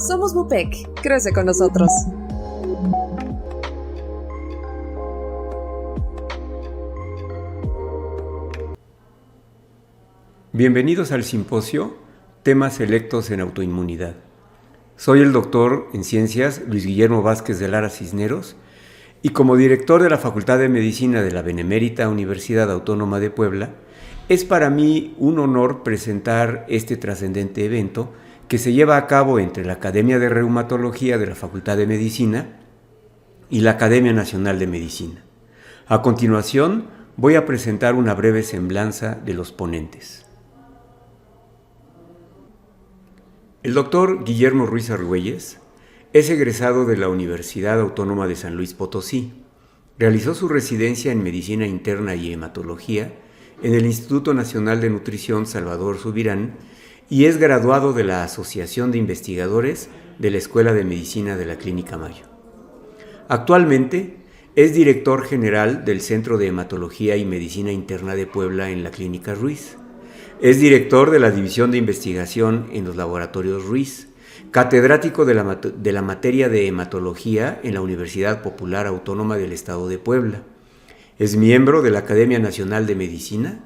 Somos Bupec, crece con nosotros. Bienvenidos al simposio Temas selectos en autoinmunidad. Soy el doctor en ciencias Luis Guillermo Vázquez de Lara Cisneros y como director de la Facultad de Medicina de la Benemérita Universidad Autónoma de Puebla, es para mí un honor presentar este trascendente evento que se lleva a cabo entre la Academia de Reumatología de la Facultad de Medicina y la Academia Nacional de Medicina. A continuación, voy a presentar una breve semblanza de los ponentes. El doctor Guillermo Ruiz Argüelles es egresado de la Universidad Autónoma de San Luis Potosí. Realizó su residencia en Medicina Interna y Hematología en el Instituto Nacional de Nutrición Salvador Subirán y es graduado de la Asociación de Investigadores de la Escuela de Medicina de la Clínica Mayo. Actualmente es director general del Centro de Hematología y Medicina Interna de Puebla en la Clínica Ruiz. Es director de la División de Investigación en los Laboratorios Ruiz, catedrático de la materia de Hematología en la Universidad Popular Autónoma del Estado de Puebla. Es miembro de la Academia Nacional de Medicina,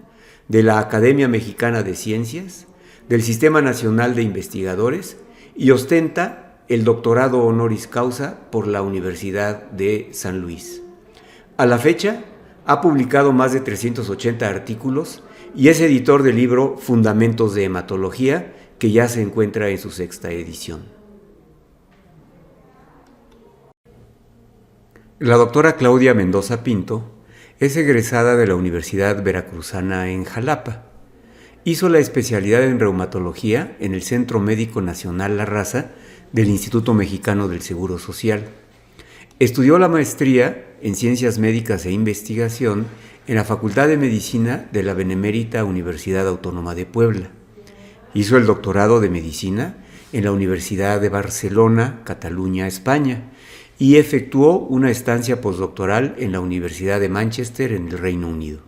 de la Academia Mexicana de Ciencias, del Sistema Nacional de Investigadores y ostenta el doctorado honoris causa por la Universidad de San Luis. A la fecha, ha publicado más de 380 artículos y es editor del libro Fundamentos de Hematología, que ya se encuentra en su 6ª edición. La doctora Claudia Mendoza Pinto es egresada de la Universidad Veracruzana en Jalapa. Hizo la especialidad en reumatología en el Centro Médico Nacional La Raza del Instituto Mexicano del Seguro Social. Estudió la maestría en Ciencias Médicas e Investigación en la Facultad de Medicina de la Benemérita Universidad Autónoma de Puebla. Hizo el doctorado de Medicina en la Universidad de Barcelona, Cataluña, España, y efectuó una estancia postdoctoral en la Universidad de Manchester, en el Reino Unido.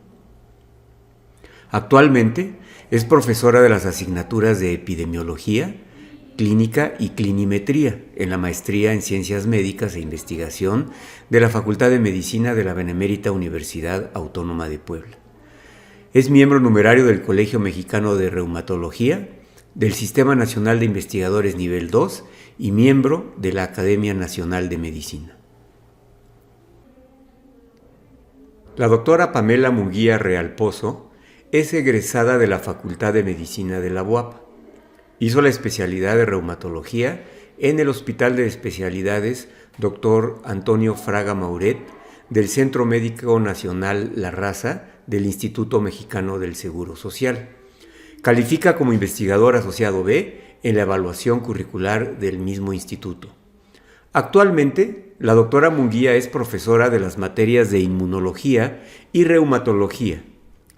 Actualmente es profesora de las asignaturas de Epidemiología, Clínica y Clinimetría en la Maestría en Ciencias Médicas e Investigación de la Facultad de Medicina de la Benemérita Universidad Autónoma de Puebla. Es miembro numerario del Colegio Mexicano de Reumatología, del Sistema Nacional de Investigadores Nivel 2 y miembro de la Academia Nacional de Medicina. La doctora Pamela Munguía Realpozo es egresada de la Facultad de Medicina de la UAP. Hizo la especialidad de reumatología en el Hospital de Especialidades Dr. Antonio Fraga Mauret del Centro Médico Nacional La Raza del Instituto Mexicano del Seguro Social. Califica como investigador asociado B en la evaluación curricular del mismo instituto. Actualmente, la doctora Munguía es profesora de las materias de Inmunología y Reumatología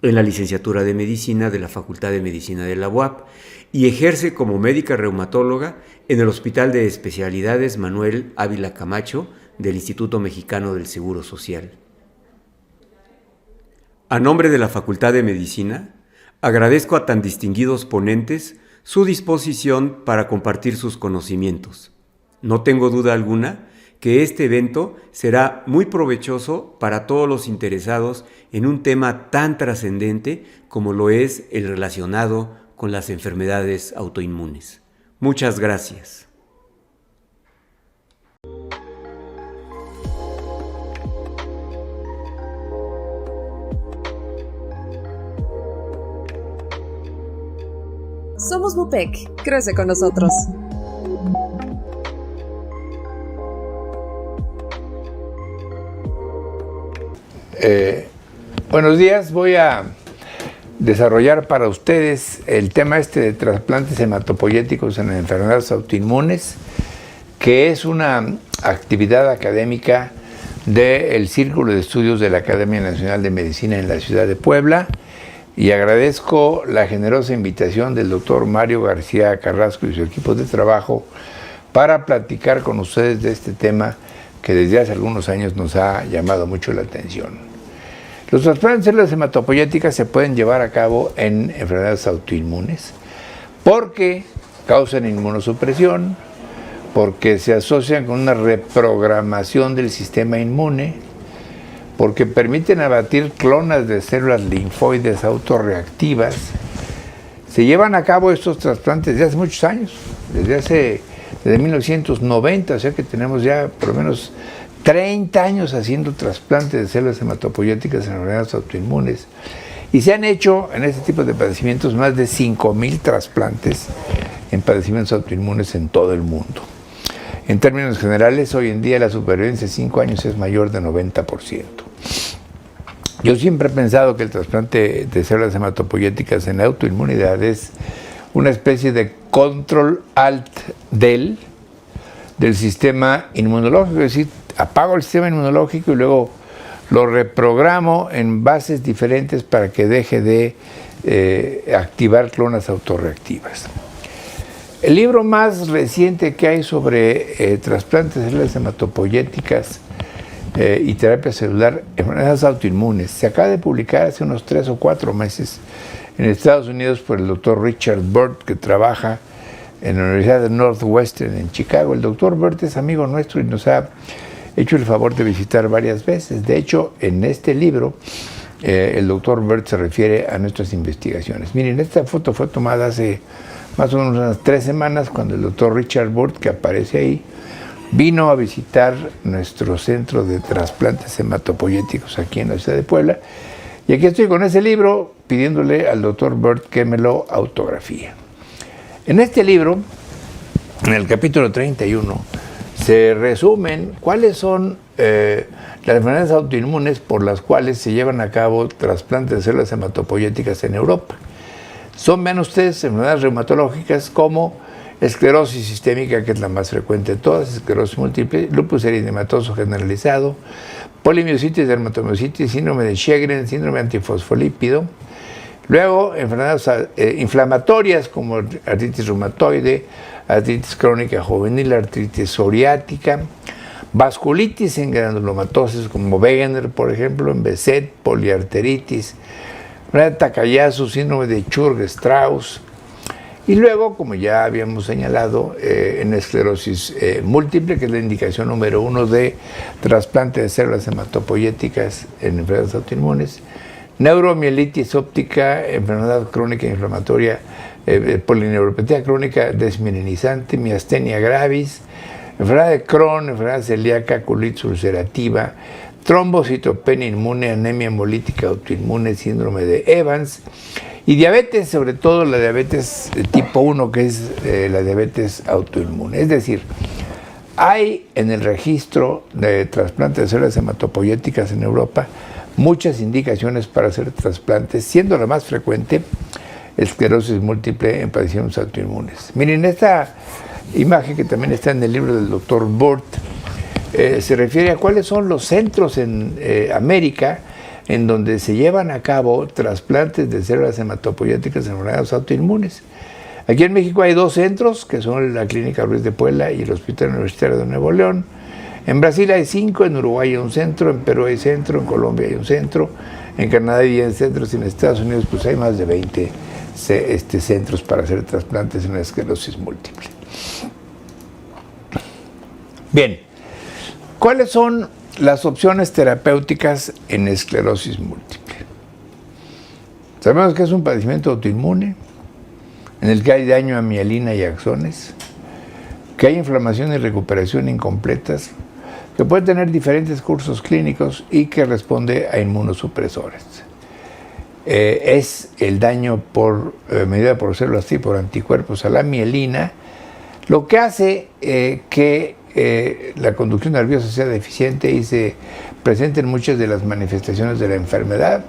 en la licenciatura de Medicina de la Facultad de Medicina de la UAP y ejerce como médica reumatóloga en el Hospital de Especialidades Manuel Ávila Camacho del Instituto Mexicano del Seguro Social. A nombre de la Facultad de Medicina, agradezco a tan distinguidos ponentes su disposición para compartir sus conocimientos. No tengo duda alguna que este evento será muy provechoso para todos los interesados en un tema tan trascendente como lo es el relacionado con las enfermedades autoinmunes. Muchas gracias. Somos Bupec, crece con nosotros. Buenos días, voy a desarrollar para ustedes el tema de trasplantes hematopoyéticos en enfermedades autoinmunes, que es una actividad académica del Círculo de Estudios de la Academia Nacional de Medicina en la ciudad de Puebla, y agradezco la generosa invitación del doctor Mario García Carrasco y su equipo de trabajo para platicar con ustedes de este tema que desde hace algunos años nos ha llamado mucho la atención. Los trasplantes de células hematopoyéticas se pueden llevar a cabo en enfermedades autoinmunes porque causan inmunosupresión, porque se asocian con una reprogramación del sistema inmune, porque permiten abatir clonas de células linfoides autorreactivas. Se llevan a cabo estos trasplantes desde hace muchos años, desde 1990, o sea que tenemos ya por lo menos 30 años haciendo trasplantes de células hematopoyéticas en enfermedades autoinmunes. Y se han hecho en este tipo de padecimientos más de 5,000 trasplantes en padecimientos autoinmunes en todo el mundo. En términos generales, hoy en día la supervivencia de 5 años es mayor de 90%. Yo siempre he pensado que el trasplante de células hematopoyéticas en autoinmunidad es una especie de control alt del sistema inmunológico, es decir, apago el sistema inmunológico y luego lo reprogramo en bases diferentes para que deje de activar clonas autorreactivas. El libro más reciente que hay sobre trasplantes de células hematopoyéticas y terapia celular en enfermedades autoinmunes se acaba de publicar hace unos 3 o 4 meses en Estados Unidos por el doctor Richard Burt, que trabaja en la Universidad de Northwestern en Chicago. El doctor Burt es amigo nuestro y nos ha hecho el favor de visitar varias veces. De hecho, en este libro, el doctor Burt se refiere a nuestras investigaciones. Miren, esta foto fue tomada hace más o menos unas 3 semanas, cuando el doctor Richard Burt, que aparece ahí, vino a visitar nuestro centro de trasplantes hematopoyéticos aquí en la ciudad de Puebla. Y aquí estoy con ese libro pidiéndole al doctor Burt que me lo autografíe. En este libro, en el capítulo 31, se resumen cuáles son las enfermedades autoinmunes por las cuales se llevan a cabo trasplantes de células hematopoyéticas en Europa. Son, vean ustedes, enfermedades reumatológicas como esclerosis sistémica, que es la más frecuente de todas, esclerosis múltiple, lupus eritematoso generalizado, polimiositis, dermatomiositis, síndrome de Sjögren, síndrome antifosfolípido. Luego, enfermedades inflamatorias como artritis reumatoide, artritis crónica juvenil, artritis psoriática, vasculitis en granulomatosis como Wegener, por ejemplo, en Behçet, poliarteritis, enfermedad de Takayasu, síndrome de Churg-Strauss. Y luego, como ya habíamos señalado, en esclerosis múltiple, que es la indicación número 1 de trasplante de células hematopoyéticas en enfermedades autoinmunes, neuromielitis óptica, enfermedad crónica inflamatoria, polineuropatía crónica desmielinizante, miastenia gravis, enfermedad de Crohn, enfermedad celíaca, colitis ulcerativa, trombocitopenia inmune, anemia hemolítica autoinmune, síndrome de Evans, y diabetes, sobre todo la diabetes tipo 1, que es la diabetes autoinmune. Es decir, hay en el registro de trasplante de células hematopoyéticas en Europa muchas indicaciones para hacer trasplantes, siendo la más frecuente esclerosis múltiple en padecimientos autoinmunes. Miren, esta imagen que también está en el libro del doctor Burt se refiere a cuáles son los centros en América en donde se llevan a cabo trasplantes de células hematopoyéticas en enfermedades autoinmunes. Aquí en México hay 2 centros, que son la Clínica Ruiz de Puebla y el Hospital Universitario de Nuevo León. En Brasil hay 5, en Uruguay hay un centro, en Perú hay centro, en Colombia hay un centro, en Canadá hay 10 centros y en Estados Unidos pues hay más de 20 centros para hacer trasplantes en esclerosis múltiple. Bien, ¿cuáles son las opciones terapéuticas en esclerosis múltiple? Sabemos que es un padecimiento autoinmune en el que hay daño a mielina y axones, que hay inflamación y recuperación incompletas, que puede tener diferentes cursos clínicos y que responde a inmunosupresores. Es el daño mediado por células T, por anticuerpos a la mielina, lo que hace que la conducción nerviosa sea deficiente y se presenten muchas de las manifestaciones de la enfermedad.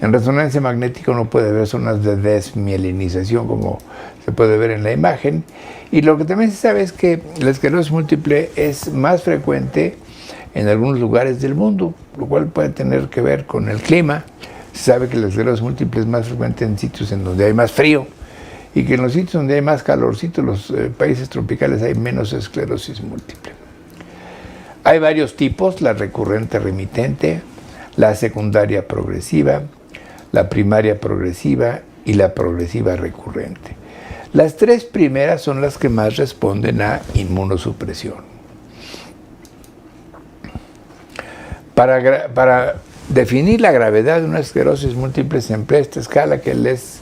En resonancia magnética uno puede ver zonas de desmielinización, como se puede ver en la imagen. Y lo que también se sabe es que la esclerosis múltiple es más frecuente en algunos lugares del mundo, lo cual puede tener que ver con el clima. Se sabe que la esclerosis múltiple es más frecuente en sitios en donde hay más frío y que en los sitios donde hay más calorcito, los países tropicales, hay menos esclerosis múltiple. Hay varios tipos: la recurrente remitente, la secundaria progresiva, la primaria progresiva y la progresiva recurrente. Las 3 primeras son las que más responden a inmunosupresión. Para definir la gravedad de una esclerosis múltiple se emplea esta escala que es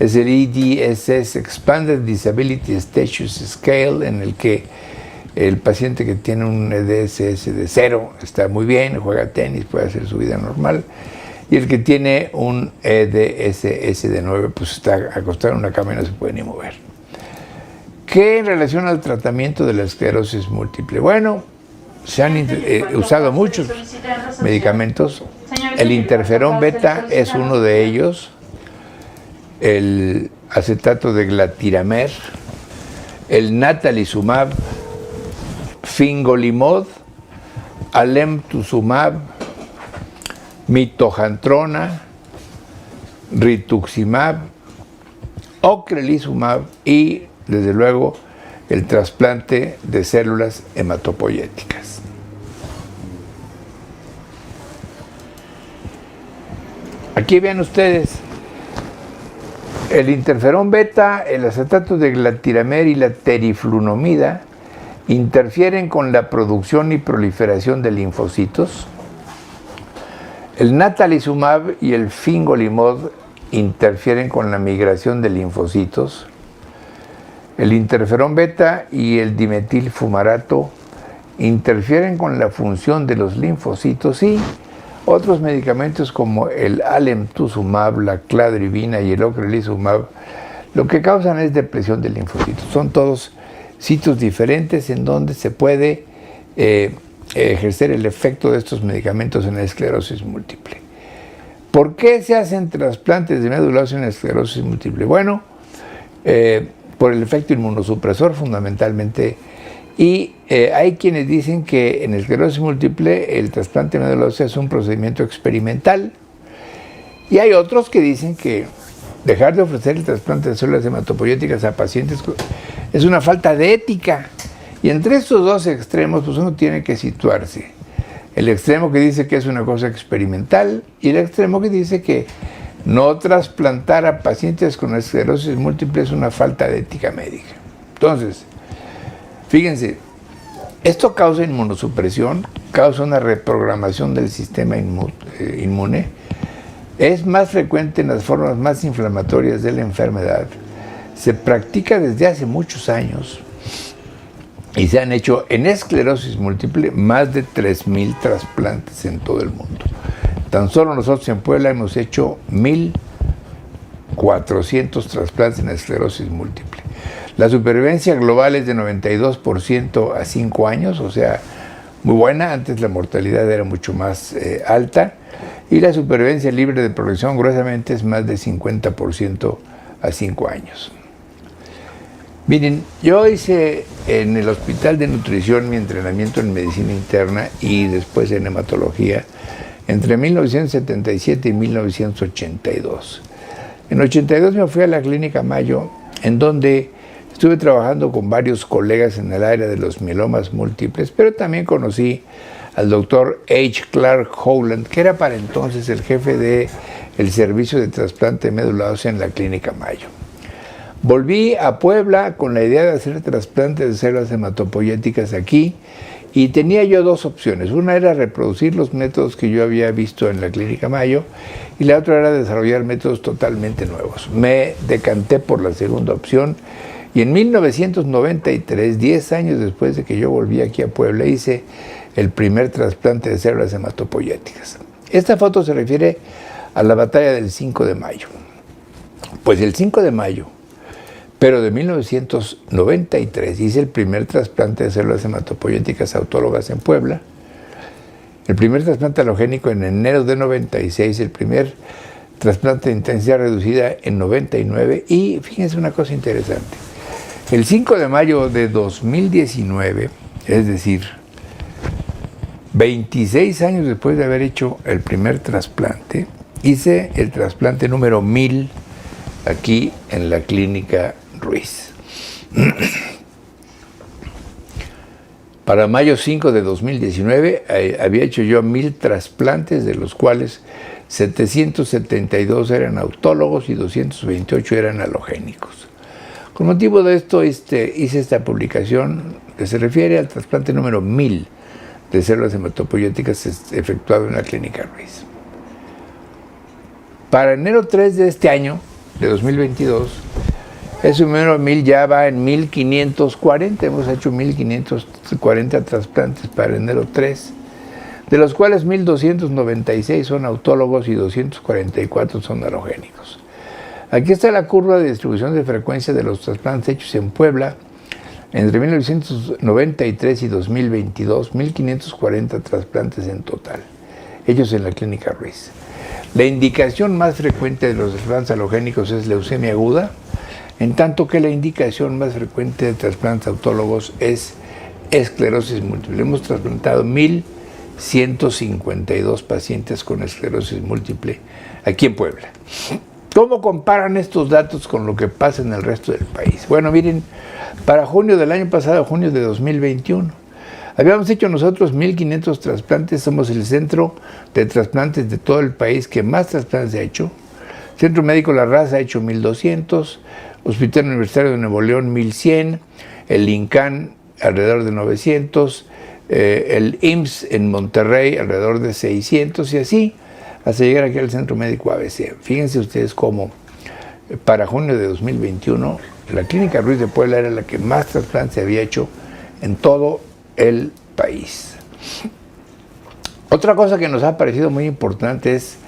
el EDSS, Expanded Disability Status Scale, en el que el paciente que tiene un EDSS de 0 está muy bien, juega tenis, puede hacer su vida normal, y el que tiene un EDSS de 9 pues está acostado en una cama y no se puede ni mover. ¿Qué en relación al tratamiento de la esclerosis múltiple? Bueno, se han usado muchos medicamentos. El interferón beta es uno de ellos, el acetato de glatiramer, el natalizumab, fingolimod, alemtuzumab, mitojantrona, rituximab, ocrelizumab y, desde luego, el trasplante de células hematopoyéticas. Aquí vean ustedes, el interferón beta, el acetato de glatiramer y la teriflunomida interfieren con la producción y proliferación de linfocitos. El natalizumab y el fingolimod interfieren con la migración de linfocitos. El interferón beta y el dimetilfumarato interfieren con la función de los linfocitos y otros medicamentos como el alemtuzumab, la cladribina y el ocrelizumab lo que causan es depresión de linfocitos. Son todos sitios diferentes en donde se puede ejercer el efecto de estos medicamentos en la esclerosis múltiple. ¿Por qué se hacen trasplantes de médula ósea en la esclerosis múltiple? Bueno, por el efecto inmunosupresor fundamentalmente, y hay quienes dicen que en esclerosis múltiple el trasplante de médula ósea es un procedimiento experimental, y hay otros que dicen que dejar de ofrecer el trasplante de células hematopoyéticas a pacientes es una falta de ética. Y entre estos dos extremos, pues uno tiene que situarse. El extremo que dice que es una cosa experimental y el extremo que dice que no trasplantar a pacientes con esclerosis múltiple es una falta de ética médica. Entonces, fíjense, esto causa inmunosupresión, causa una reprogramación del sistema inmune, es más frecuente en las formas más inflamatorias de la enfermedad, se practica desde hace muchos años y se han hecho en esclerosis múltiple más de 3,000 trasplantes en todo el mundo. Tan solo nosotros en Puebla hemos hecho 1,400 trasplantes en esclerosis múltiple. La supervivencia global es de 92% a 5 años, o sea, muy buena. Antes la mortalidad era mucho más alta. Y la supervivencia libre de progresión gruesamente es más de 50% a 5 años. Miren, yo hice en el Hospital de Nutrición mi entrenamiento en medicina interna y después en hematología entre 1977 y 1982. En 82 me fui a la Clínica Mayo, en donde estuve trabajando con varios colegas en el área de los mielomas múltiples, pero también conocí al doctor H. Clark Howland, que era para entonces el jefe del servicio de trasplante de médula ósea en la Clínica Mayo. Volví a Puebla con la idea de hacer trasplante de células hematopoyéticas aquí y tenía yo dos opciones. Una era reproducir los métodos que yo había visto en la Clínica Mayo y la otra era desarrollar métodos totalmente nuevos. Me decanté por la segunda opción y en 1993, 10 años después de que yo volví aquí a Puebla, hice el primer trasplante de células hematopoyéticas. Esta foto se refiere a la batalla del 5 de mayo. Pues el 5 de mayo, pero de 1993, hice el primer trasplante de células hematopoyéticas autólogas en Puebla, el primer trasplante halogénico en enero de 96, el primer trasplante de intensidad reducida en 99, y fíjense una cosa interesante. El 5 de mayo de 2019, es decir, 26 años después de haber hecho el primer trasplante, hice el trasplante número 1000 aquí en la Clínica Ruiz. Para mayo 5 de 2019 había hecho yo 1000 trasplantes, de los cuales 772 eran autólogos y 228 eran halogénicos. Con motivo de esto hice esta publicación que se refiere al trasplante número 1000 de células hematopoyéticas efectuado en la Clínica Ruiz. Para enero 3 de este año, de 2022, ese número 1000 ya va en 1540. Hemos hecho 1540 trasplantes para enero 3, de los cuales 1296 son autólogos y 244 son alogénicos. Aquí está la curva de distribución de frecuencia de los trasplantes hechos en Puebla entre 1993 y 2022, 1540 trasplantes en total, hechos en la Clínica Ruiz. La indicación más frecuente de los trasplantes alogénicos es leucemia aguda, en tanto que la indicación más frecuente de trasplantes autólogos es esclerosis múltiple. Hemos trasplantado 1,152 pacientes con esclerosis múltiple aquí en Puebla. ¿Cómo comparan estos datos con lo que pasa en el resto del país? Bueno, miren, para junio del año pasado, junio de 2021, habíamos hecho nosotros 1,500 trasplantes. Somos el centro de trasplantes de todo el país que más trasplantes ha hecho. Centro Médico La Raza ha hecho 1,200, Hospital Universitario de Nuevo León 1,100, el INCAN alrededor de 900, el IMSS en Monterrey alrededor de 600 y así, hasta llegar aquí al Centro Médico ABC. Fíjense ustedes cómo para junio de 2021 la Clínica Ruiz de Puebla era la que más trasplantes había hecho en todo el país. Otra cosa que nos ha parecido muy importante es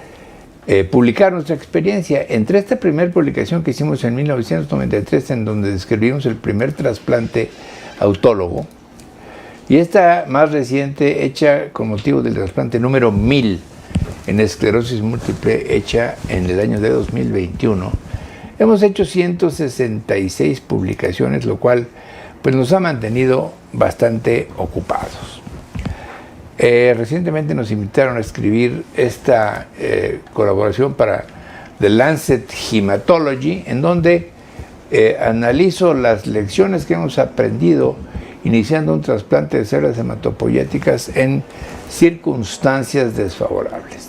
publicar nuestra experiencia. Entre esta primera publicación que hicimos en 1993, en donde describimos el primer trasplante autólogo, y esta más reciente, hecha con motivo del trasplante número 1000 en esclerosis múltiple, hecha en el año de 2021, hemos hecho 166 publicaciones, lo cual pues, nos ha mantenido bastante ocupados. Recientemente nos invitaron a escribir esta colaboración para The Lancet Hematology, en donde analizo las lecciones que hemos aprendido iniciando un trasplante de células hematopoyéticas en circunstancias desfavorables.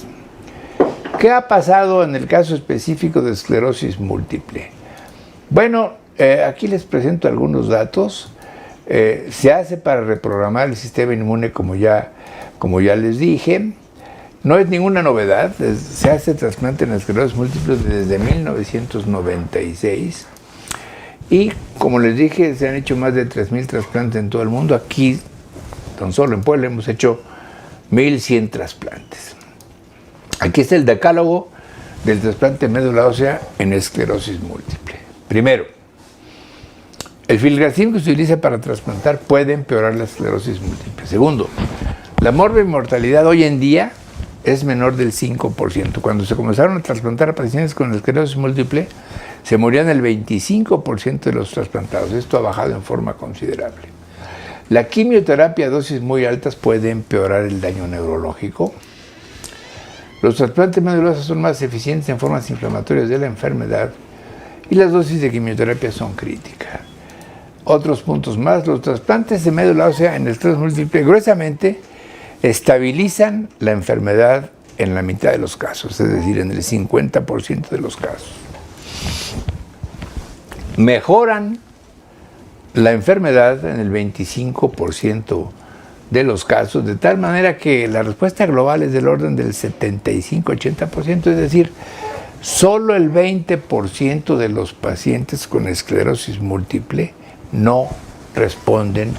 ¿Qué ha pasado en el caso específico de esclerosis múltiple? Bueno, aquí les presento algunos datos. Se hace para reprogramar el sistema inmune, como ya les dije. No es ninguna novedad, se hace trasplante en esclerosis múltiple desde 1996. Y como les dije, se han hecho más de 3,000 trasplantes en todo el mundo. Aquí, tan solo en Puebla, hemos hecho 1,100 trasplantes. Aquí está el decálogo del trasplante de médula ósea en esclerosis múltiple. Primero, el filgrastim que se utiliza para trasplantar puede empeorar la esclerosis múltiple. Segundo, la mortalidad hoy en día es menor del 5%. Cuando se comenzaron a trasplantar a pacientes con esclerosis múltiple, se morían el 25% de los trasplantados. Esto ha bajado en forma considerable. La quimioterapia a dosis muy altas puede empeorar el daño neurológico. Los trasplantes medulosas son más eficientes en formas inflamatorias de la enfermedad y las dosis de quimioterapia son críticas. Otros puntos más, los trasplantes de médula ósea en esclerosis múltiple gruesamente estabilizan la enfermedad en la mitad de los casos, es decir, en el 50% de los casos. Mejoran la enfermedad en el 25% de los casos, de tal manera que la respuesta global es del orden del 75-80%, es decir, solo el 20% de los pacientes con esclerosis múltiple no responden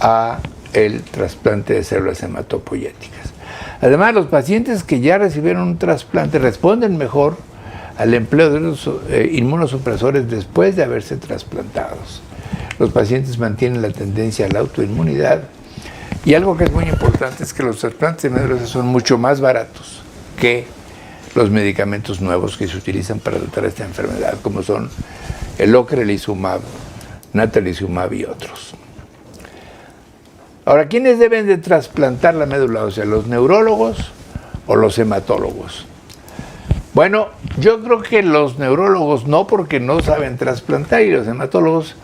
a el trasplante de células hematopoyéticas. Además, los pacientes que ya recibieron un trasplante responden mejor al empleo de los inmunosupresores después de haberse trasplantados. Los pacientes mantienen la tendencia a la autoinmunidad y algo que es muy importante es que los trasplantes de médula ósea son mucho más baratos que los medicamentos nuevos que se utilizan para tratar esta enfermedad, como son el ocrelizumab, natalizumab y otros. Ahora, ¿quiénes deben de trasplantar la médula ósea? ¿Los neurólogos o los hematólogos? Bueno, yo creo que los neurólogos no, porque no saben trasplantar, y los hematólogos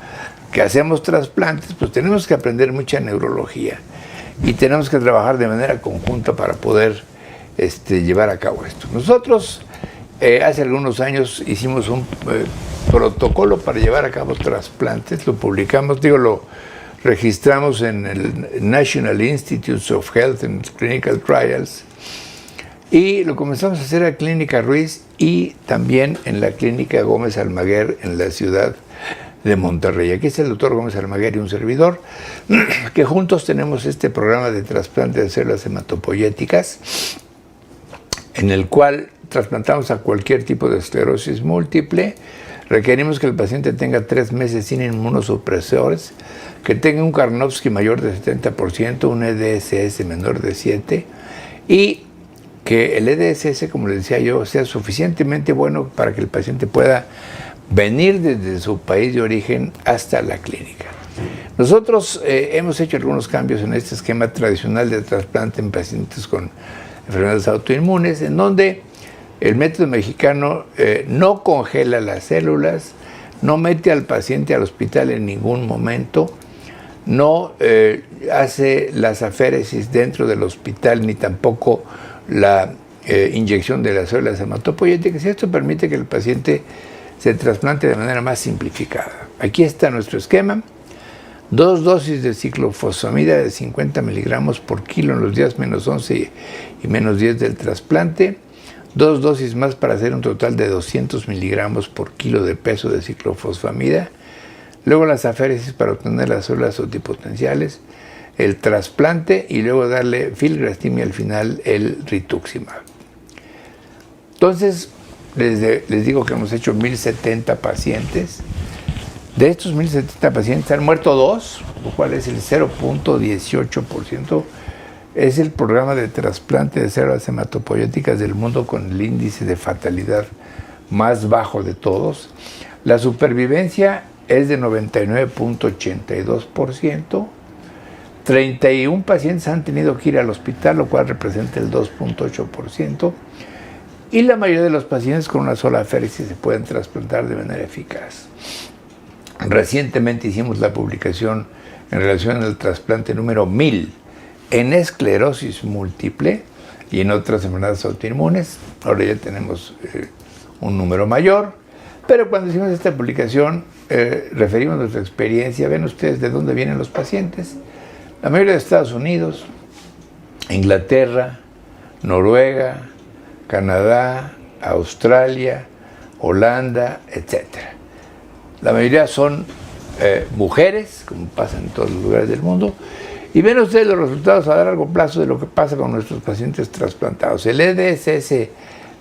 que hacemos trasplantes, pues tenemos que aprender mucha neurología y tenemos que trabajar de manera conjunta para poder llevar a cabo esto. Nosotros hace algunos años hicimos un protocolo para llevar a cabo trasplantes, lo publicamos, lo registramos en el National Institutes of Health and Clinical Trials y lo comenzamos a hacer en la Clínica Ruiz y también en la Clínica Gómez Almaguer en la ciudad de Monterrey. Aquí está el doctor Gómez Almaguer y un servidor, que juntos tenemos este programa de trasplante de células hematopoyéticas, en el cual trasplantamos a cualquier tipo de esclerosis múltiple. Requerimos que el paciente tenga 3 meses sin inmunosupresores, que tenga un Karnofsky mayor de 70%, un EDSS menor de 7 y que el EDSS, como les decía yo, sea suficientemente bueno para que el paciente pueda venir desde su país de origen hasta la clínica. Nosotros hemos hecho algunos cambios en este esquema tradicional de trasplante en pacientes con enfermedades autoinmunes, en donde el método mexicano no congela las células, no mete al paciente al hospital en ningún momento, no hace las aféresis dentro del hospital, ni tampoco la inyección de las células hematopoyéticas, y esto permite que el paciente se trasplante de manera más simplificada. Aquí está nuestro esquema: 2 dosis de ciclofosfamida de 50 miligramos por kilo en los días menos 11 y menos 10 del trasplante, 2 dosis más para hacer un total de 200 miligramos por kilo de peso de ciclofosfamida, luego las aféresis para obtener las células totipotenciales, el trasplante y luego darle filgrastim y al final el rituximab. Entonces, les digo que hemos hecho 1070 pacientes. De estos 1070 pacientes han muerto 2, lo cual es el 0.18%. Es el programa de trasplante de células hematopoyéticas del mundo con el índice de fatalidad más bajo de todos. La supervivencia es de 99.82%. 31 pacientes han tenido que ir al hospital, lo cual representa el 2.8%. Y la mayoría de los pacientes con una sola aféresis se pueden trasplantar de manera eficaz. Recientemente hicimos la publicación en relación al trasplante número 1000 en esclerosis múltiple y en otras enfermedades autoinmunes. Ahora ya tenemos un número mayor, pero cuando hicimos esta publicación referimos nuestra experiencia. Ven ustedes de dónde vienen los pacientes. La mayoría de Estados Unidos, Inglaterra, Noruega, Canadá, Australia, Holanda, etc. La mayoría son mujeres, como pasa en todos los lugares del mundo, y ven ustedes los resultados a largo plazo de lo que pasa con nuestros pacientes trasplantados. El EDSS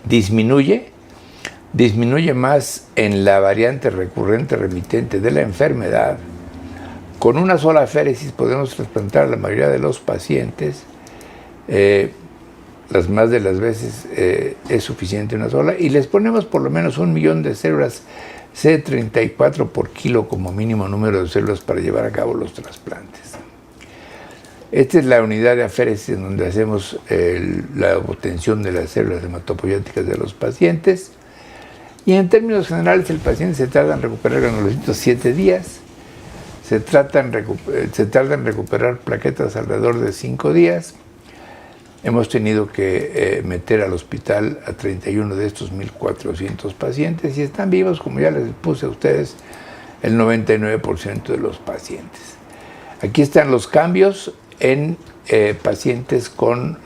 disminuye más en la variante recurrente remitente de la enfermedad. Con una sola aféresis podemos trasplantar a la mayoría de los pacientes. Las más de las veces es suficiente una sola, y les ponemos por lo menos 1 millón de células C34 por kilo como mínimo número de células para llevar a cabo los trasplantes. Esta es la unidad de aféresis en donde hacemos la obtención de las células hematopoyéticas de los pacientes, y en términos generales el paciente se tarda en recuperar granulocitos 7 días, se tarda en recuperar plaquetas alrededor de 5 días. Hemos tenido que meter al hospital a 31 de estos 1.400 pacientes y están vivos, como ya les puse a ustedes, el 99% de los pacientes. Aquí están los cambios en pacientes con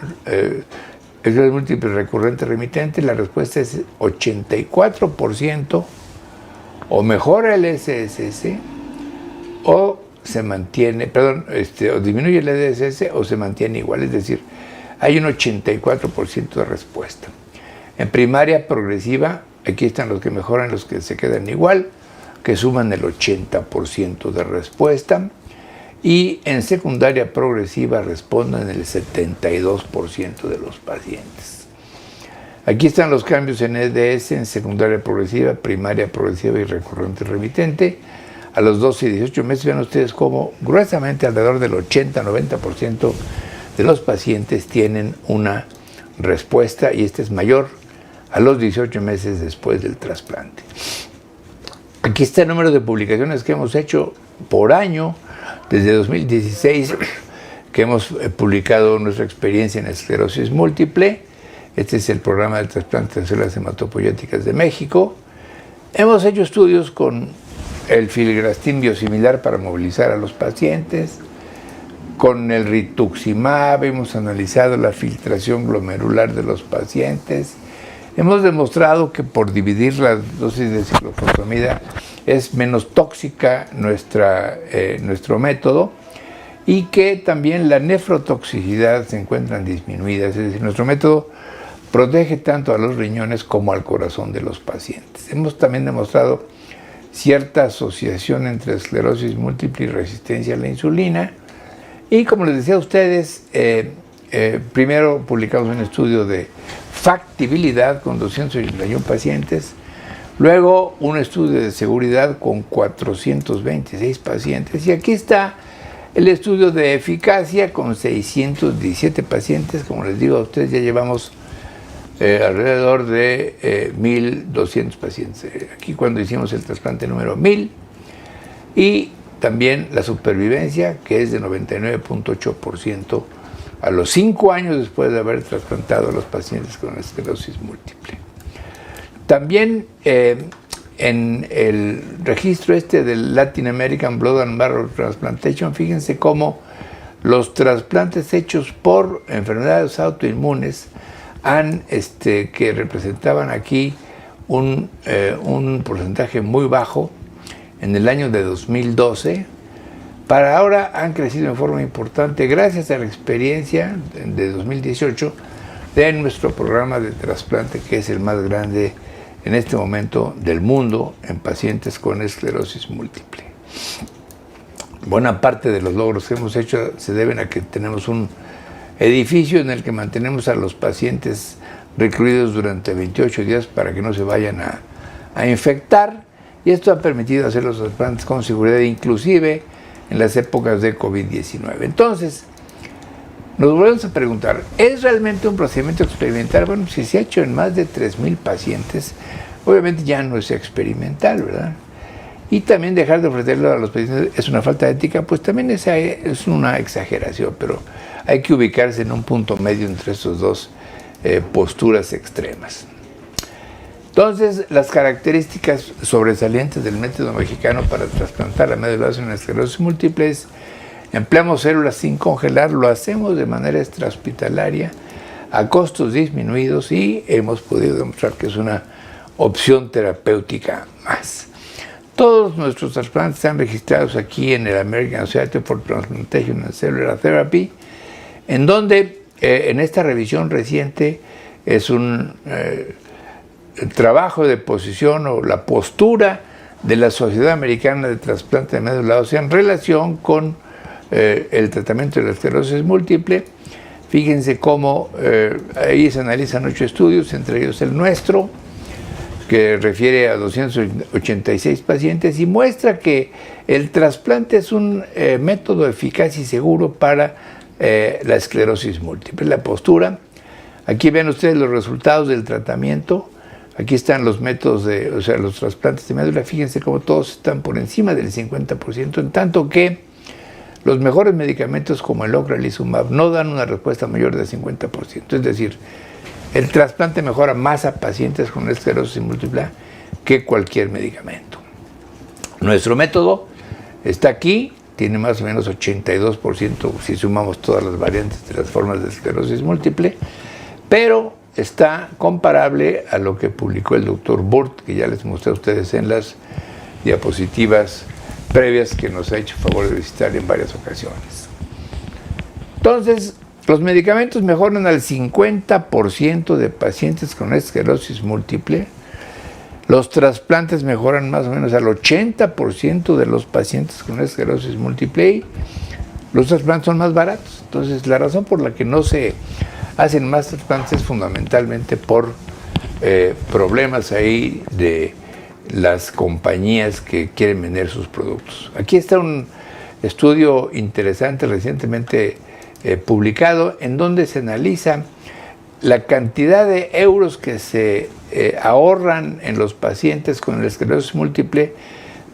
esclerosis múltiple recurrente remitente. La respuesta es 84%, o mejora el SSS, o se mantiene, o disminuye el EDSS o se mantiene igual, es decir, hay un 84% de respuesta. En primaria progresiva, aquí están los que mejoran, los que se quedan igual, que suman el 80% de respuesta, y en secundaria progresiva responden el 72% de los pacientes. Aquí están los cambios en EDS en secundaria progresiva, primaria progresiva y recurrente remitente. A los 12 y 18 meses ven ustedes cómo gruesamente alrededor del 80-90% de los pacientes tienen una respuesta, y esta es mayor a los 18 meses después del trasplante. Aquí está el número de publicaciones que hemos hecho por año desde 2016, que hemos publicado nuestra experiencia en esclerosis múltiple. Este es el programa de trasplante de células hematopoyéticas de México. Hemos hecho estudios con el filgrastim biosimilar para movilizar a los pacientes, con el rituximab, hemos analizado la filtración glomerular de los pacientes. Hemos demostrado que por dividir la dosis de ciclofosfamida es menos tóxica nuestro método, y que también la nefrotoxicidad se encuentran disminuidas, es decir, nuestro método protege tanto a los riñones como al corazón de los pacientes. Hemos también demostrado cierta asociación entre esclerosis múltiple y resistencia a la insulina, y como les decía a ustedes, primero publicamos un estudio de factibilidad con 281 pacientes, luego un estudio de seguridad con 426 pacientes, y aquí está el estudio de eficacia con 617 pacientes. Como les digo a ustedes, ya llevamos alrededor de 1.200 pacientes. Aquí cuando hicimos el trasplante número 1.000, y también la supervivencia, que es de 99.8% a los 5 años después de haber trasplantado a los pacientes con esclerosis múltiple. También en el registro del Latin American Blood and Marrow Transplantation, fíjense cómo los trasplantes hechos por enfermedades autoinmunes que representaban aquí un porcentaje muy bajo en el año de 2012, para ahora han crecido en forma importante gracias a la experiencia de 2018 de nuestro programa de trasplante, que es el más grande en este momento del mundo en pacientes con esclerosis múltiple. Buena parte de los logros que hemos hecho se deben a que tenemos un edificio en el que mantenemos a los pacientes recluidos durante 28 días para que no se vayan a infectar, y esto ha permitido hacer los trasplantes con seguridad, inclusive en las épocas de COVID-19. Entonces, nos volvemos a preguntar, ¿es realmente un procedimiento experimental? Bueno, si se ha hecho en más de 3.000 pacientes, obviamente ya no es experimental, ¿verdad? Y también dejar de ofrecerlo a los pacientes es una falta de ética, pues también es una exageración, pero hay que ubicarse en un punto medio entre esas dos posturas extremas. Entonces, las características sobresalientes del método mexicano para trasplantar la médula ósea en esclerosis múltiple es: empleamos células sin congelar, lo hacemos de manera extrahospitalaria, a costos disminuidos, y hemos podido demostrar que es una opción terapéutica más. Todos nuestros trasplantes están registrados aquí en el American Society for Transplantation and Cellular Therapy, en donde en esta revisión reciente es un trabajo de posición o la postura de la Sociedad Americana de Trasplante de Médula Ósea en relación con el tratamiento de la esclerosis múltiple. Fíjense cómo ahí se analizan 8 estudios, entre ellos el nuestro, que refiere a 286 pacientes, y muestra que el trasplante es un método eficaz y seguro para la esclerosis múltiple. La postura, aquí ven ustedes los resultados del tratamiento. Aquí están los métodos los trasplantes de médula. Fíjense cómo todos están por encima del 50%, en tanto que los mejores medicamentos como el ocrelizumab no dan una respuesta mayor del 50%. Es decir, el trasplante mejora más a pacientes con esclerosis múltiple que cualquier medicamento. Nuestro método está aquí, tiene más o menos 82% si sumamos todas las variantes de las formas de esclerosis múltiple, pero está comparable a lo que publicó el doctor Burt, que ya les mostré a ustedes en las diapositivas previas que nos ha hecho favor de visitar en varias ocasiones. Entonces, los medicamentos mejoran al 50% de pacientes con esclerosis múltiple. Los trasplantes mejoran más o menos al 80% de los pacientes con esclerosis múltiple, y los trasplantes son más baratos. Entonces, la razón por la que no se hacen más trasplantes es fundamentalmente por problemas ahí de las compañías que quieren vender sus productos. Aquí está un estudio interesante recientemente publicado, en donde se analiza la cantidad de euros que se ahorran en los pacientes con esclerosis múltiple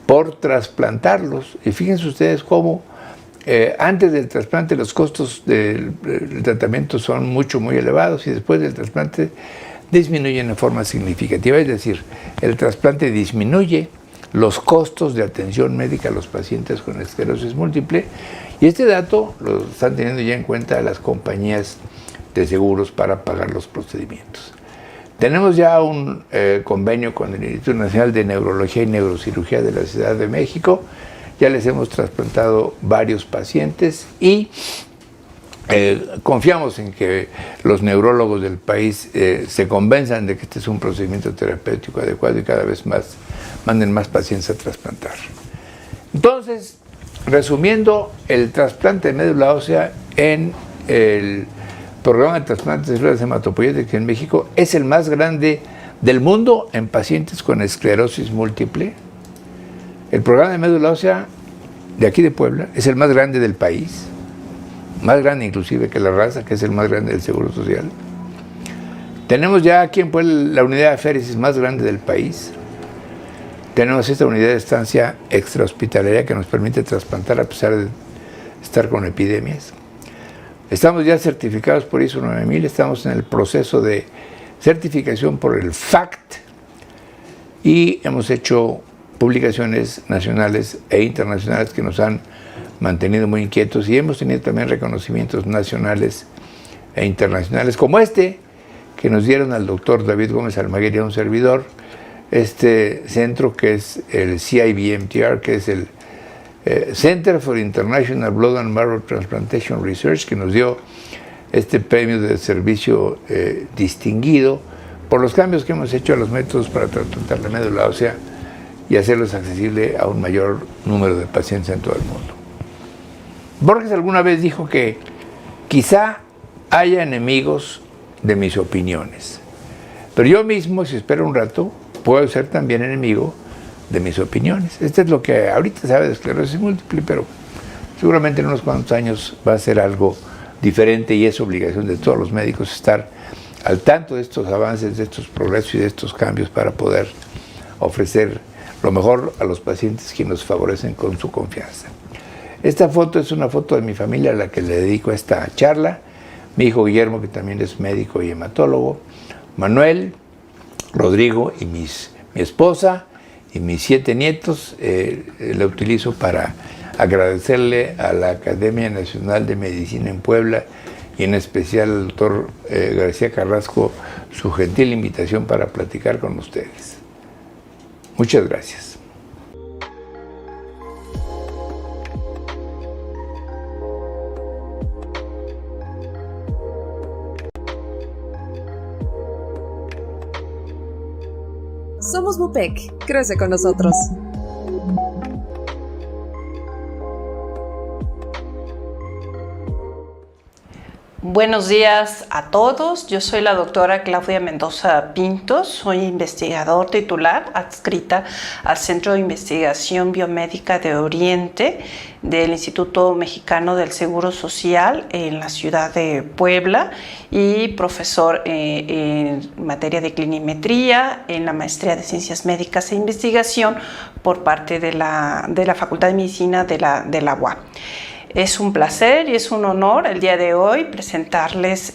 por trasplantarlos. Y fíjense ustedes cómo antes del trasplante los costos del tratamiento son muy elevados, y después del trasplante disminuyen en forma significativa. Es decir, el trasplante disminuye los costos de atención médica a los pacientes con esclerosis múltiple, y este dato lo están teniendo ya en cuenta las compañías de seguros para pagar los procedimientos. Tenemos ya un convenio con el Instituto Nacional de Neurología y Neurocirugía de la Ciudad de México. Ya les hemos trasplantado varios pacientes y confiamos en que los neurólogos del país se convenzan de que este es un procedimiento terapéutico adecuado y cada vez más manden más pacientes a trasplantar. Entonces, resumiendo, el trasplante de médula ósea en el programa de trasplantes de células hematopoyéticas en México es el más grande del mundo en pacientes con esclerosis múltiple. El programa de médula ósea de aquí de Puebla es el más grande del país, más grande inclusive que la raza, que es el más grande del Seguro Social. Tenemos ya aquí en Puebla la unidad de aféresis más grande del país. Tenemos esta unidad de estancia extrahospitalaria que nos permite trasplantar a pesar de estar con epidemias. Estamos ya certificados por ISO 9000, estamos en el proceso de certificación por el FACT y hemos hecho publicaciones nacionales e internacionales que nos han mantenido muy inquietos, y hemos tenido también reconocimientos nacionales e internacionales como este que nos dieron al doctor David Gómez Almaguer y a un servidor, este centro que es el CIBMTR, que es el Center for International Blood and Marrow Transplantation Research, que nos dio este premio de servicio distinguido por los cambios que hemos hecho a los métodos para trasplantar la médula ósea y hacerlos accesibles a un mayor número de pacientes en todo el mundo. Borges alguna vez dijo que quizá haya enemigos de mis opiniones, pero yo mismo, si espero un rato, puedo ser también enemigo de mis opiniones. Esto es lo que ahorita se sabe de esclerosis múltiple, pero seguramente en unos cuantos años va a ser algo diferente, y es obligación de todos los médicos estar al tanto de estos avances, de estos progresos y de estos cambios para poder ofrecer lo mejor a los pacientes que nos favorecen con su confianza. Esta foto es una foto de mi familia a la que le dedico esta charla. Mi hijo Guillermo, que también es médico y hematólogo, Manuel, Rodrigo y mi esposa y mis 7 nietos. La utilizo para agradecerle a la Academia Nacional de Medicina en Puebla y en especial al doctor García Carrasco su gentil invitación para platicar con ustedes. Muchas gracias. Somos Bupec, crece con nosotros. Buenos días a todos, yo soy la doctora Claudia Mendoza Pintos, soy investigador titular adscrita al Centro de Investigación Biomédica de Oriente del Instituto Mexicano del Seguro Social en la ciudad de Puebla y profesor en materia de clinimetría en la maestría de Ciencias Médicas e Investigación por parte de la Facultad de Medicina de la UAM. Es un placer y es un honor el día de hoy presentarles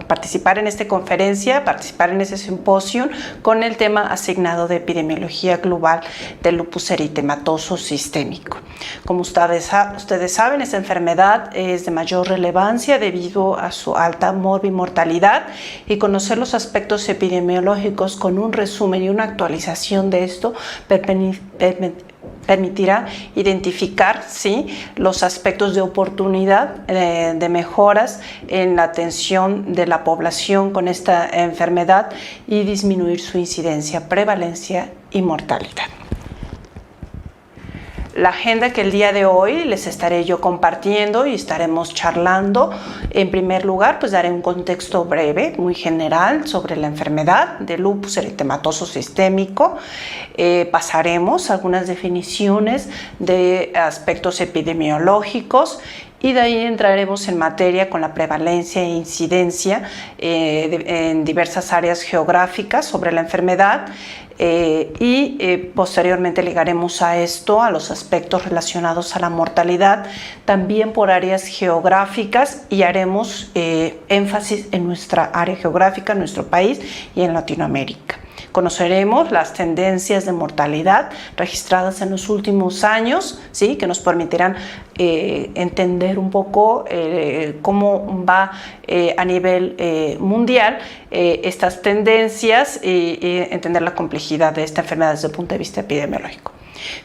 participar en esta conferencia, participar en este simposio con el tema asignado de epidemiología global del lupus eritematoso sistémico. Como ustedes saben, esta enfermedad es de mayor relevancia debido a su alta morbimortalidad, y conocer los aspectos epidemiológicos con un resumen y una actualización de esto permitirá identificar los aspectos de oportunidad de mejoras en la atención de la población con esta enfermedad y disminuir su incidencia, prevalencia y mortalidad. La agenda que el día de hoy les estaré yo compartiendo y estaremos charlando. En primer lugar, pues daré un contexto breve, muy general, sobre la enfermedad de lupus eritematoso sistémico. Pasaremos algunas definiciones de aspectos epidemiológicos y de ahí entraremos en materia con la prevalencia e incidencia en diversas áreas geográficas sobre la enfermedad. Posteriormente ligaremos a esto a los aspectos relacionados a la mortalidad, también por áreas geográficas, y haremos énfasis en nuestra área geográfica, en nuestro país y en Latinoamérica. Conoceremos las tendencias de mortalidad registradas en los últimos años, ¿sí?, que nos permitirán entender un poco cómo va a nivel mundial estas tendencias y entender la complejidad de esta enfermedad desde el punto de vista epidemiológico.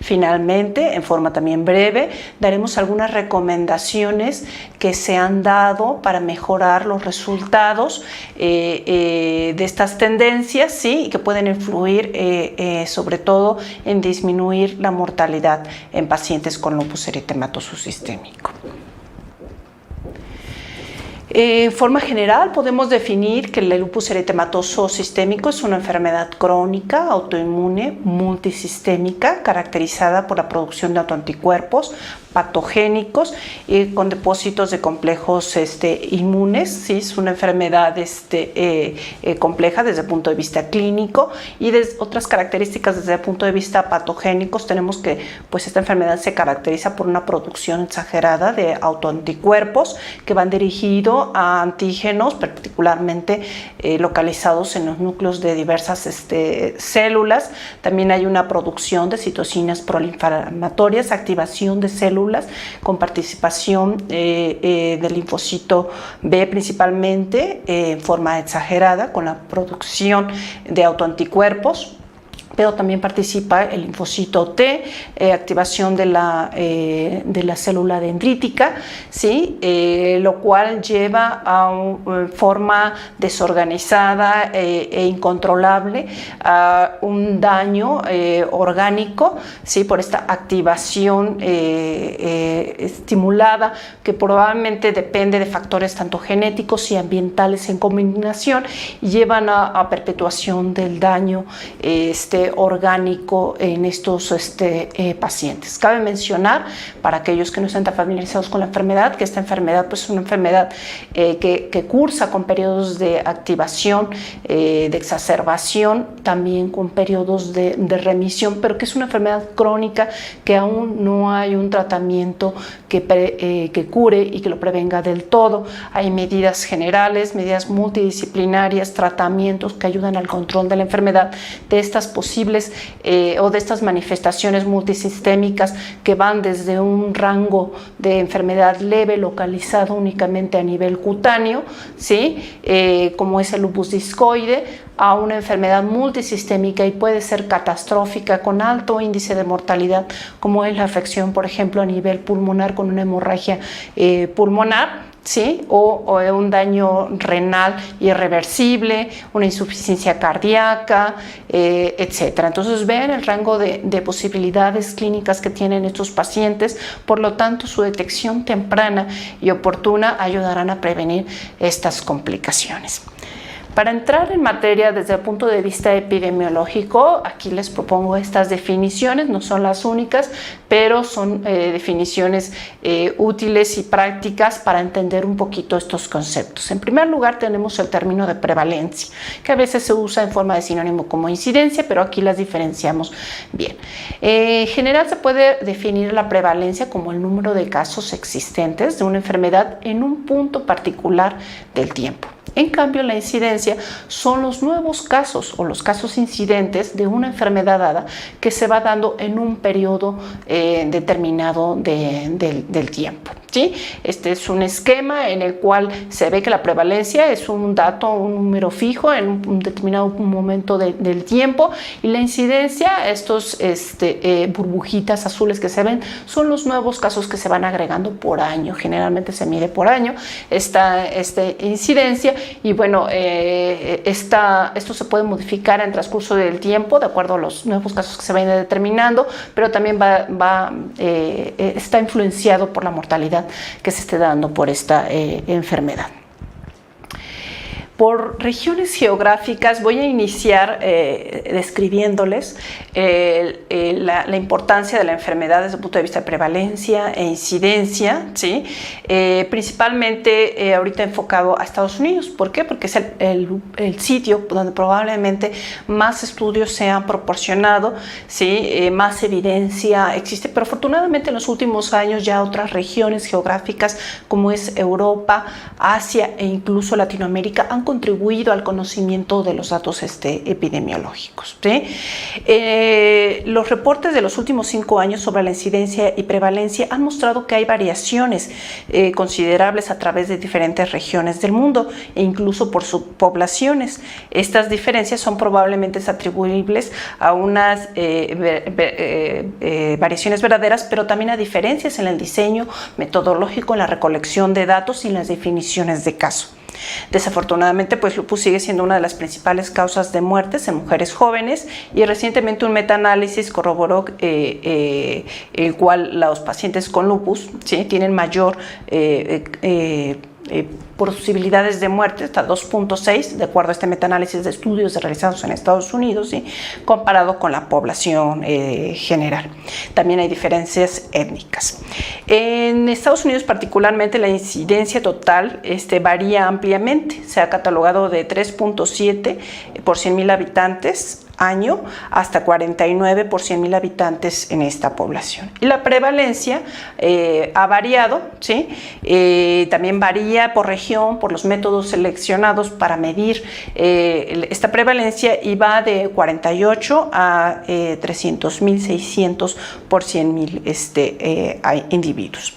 Finalmente, en forma también breve, daremos algunas recomendaciones que se han dado para mejorar los resultados de estas tendencias, ¿sí?, y que pueden influir sobre todo en disminuir la mortalidad en pacientes con lupus eritematoso sistémico. En forma general, podemos definir que el lupus eritematoso sistémico es una enfermedad crónica, autoinmune, multisistémica, caracterizada por la producción de autoanticuerpos patogénicos y con depósitos de complejos inmunes. ¿Sí? Es una enfermedad compleja desde el punto de vista clínico, y otras características desde el punto de vista patogénicos tenemos que esta enfermedad se caracteriza por una producción exagerada de autoanticuerpos que van dirigidos a antígenos particularmente localizados en los núcleos de diversas células. También hay una producción de citocinas proinflamatorias, activación de células con participación del linfocito B principalmente en forma exagerada con la producción de autoanticuerpos, pero también participa el linfocito T, activación de la célula dendrítica, ¿sí? Lo cual lleva a una forma desorganizada e incontrolable a un daño orgánico, ¿sí? Por esta activación estimulada, que probablemente depende de factores tanto genéticos y ambientales en combinación, y llevan a perpetuación del daño orgánico en estos pacientes. Cabe mencionar, para aquellos que no están tan familiarizados con la enfermedad, que esta enfermedad es una enfermedad que cursa con periodos de activación, de exacerbación, también con periodos de remisión, pero que es una enfermedad crónica que aún no hay un tratamiento que cure y que lo prevenga del todo. Hay medidas generales, medidas multidisciplinarias, tratamientos que ayudan al control de la enfermedad, de estas posibles o de estas manifestaciones multisistémicas que van desde un rango de enfermedad leve localizado únicamente a nivel cutáneo, ¿sí? Como es el lupus discoide, a una enfermedad multisistémica y puede ser catastrófica con alto índice de mortalidad, como es la afección, por ejemplo, a nivel pulmonar con una hemorragia pulmonar, ¿sí? O un daño renal irreversible, una insuficiencia cardíaca, etcétera. Entonces vean el rango de posibilidades clínicas que tienen estos pacientes, por lo tanto su detección temprana y oportuna ayudarán a prevenir estas complicaciones. Para entrar en materia desde el punto de vista epidemiológico, aquí les propongo estas definiciones, no son las únicas, pero son definiciones útiles y prácticas para entender un poquito estos conceptos. En primer lugar, tenemos el término de prevalencia, que a veces se usa en forma de sinónimo como incidencia, pero aquí las diferenciamos bien. En general, se puede definir la prevalencia como el número de casos existentes de una enfermedad en un punto particular del tiempo. En cambio, la incidencia son los nuevos casos o los casos incidentes de una enfermedad dada que se va dando en un periodo determinado del tiempo. ¿Sí? Este es un esquema en el cual se ve que la prevalencia es un dato, un número fijo en un determinado momento del tiempo, y la incidencia, estos burbujitas azules que se ven, son los nuevos casos que se van agregando por año. Generalmente se mide por año esta incidencia, y bueno, esto se puede modificar en el transcurso del tiempo de acuerdo a los nuevos casos que se vayan determinando, pero también está influenciado por la mortalidad que se esté dando por esta enfermedad. Por regiones geográficas voy a iniciar describiéndoles la importancia de la enfermedad desde el punto de vista de prevalencia e incidencia, ¿sí? Principalmente ahorita enfocado a Estados Unidos. ¿Por qué? Porque es el sitio donde probablemente más estudios se han proporcionado, ¿sí? Más evidencia existe, pero afortunadamente en los últimos años ya otras regiones geográficas como es Europa, Asia e incluso Latinoamérica han contribuido al conocimiento de los datos epidemiológicos, ¿sí? Los reportes de los últimos 5 años sobre la incidencia y prevalencia han mostrado que hay variaciones considerables a través de diferentes regiones del mundo e incluso por subpoblaciones. Estas diferencias son probablemente atribuibles a unas variaciones verdaderas, pero también a diferencias en el diseño metodológico, en la recolección de datos y en las definiciones de caso. Desafortunadamente, pues lupus sigue siendo una de las principales causas de muertes en mujeres jóvenes y recientemente un metaanálisis corroboró el cual los pacientes con lupus, ¿sí?, tienen mayor posibilidades de muerte, hasta 2.6, de acuerdo a este metaanálisis de estudios realizados en Estados Unidos, ¿sí?, comparado con la población general. También hay diferencias étnicas. En Estados Unidos particularmente la incidencia total varía ampliamente. Se ha catalogado de 3.7 por 100,000 habitantes año hasta 49 por 100,000 habitantes en esta población. Y la prevalencia ha variado, ¿sí? También varía por región, por los métodos seleccionados para medir esta prevalencia, y va de 48 a 300,600 por 100,000 individuos.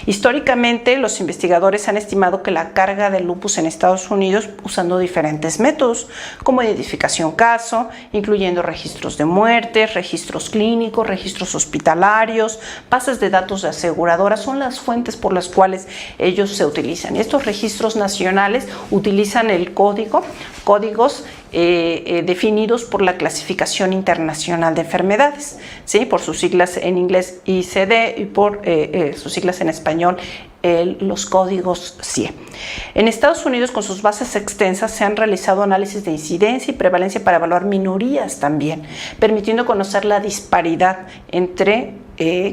Históricamente, los investigadores han estimado que la carga del lupus en Estados Unidos, usando diferentes métodos, como identificación caso, incluyendo registros de muerte, registros clínicos, registros hospitalarios, bases de datos de aseguradoras, son las fuentes por las cuales ellos se utilizan. Estos registros nacionales utilizan el códigos definidos por la Clasificación Internacional de Enfermedades, ¿sí?, por sus siglas en inglés ICD y por sus siglas en español los códigos CIE. En Estados Unidos, con sus bases extensas, se han realizado análisis de incidencia y prevalencia para evaluar minorías también, permitiendo conocer la disparidad entre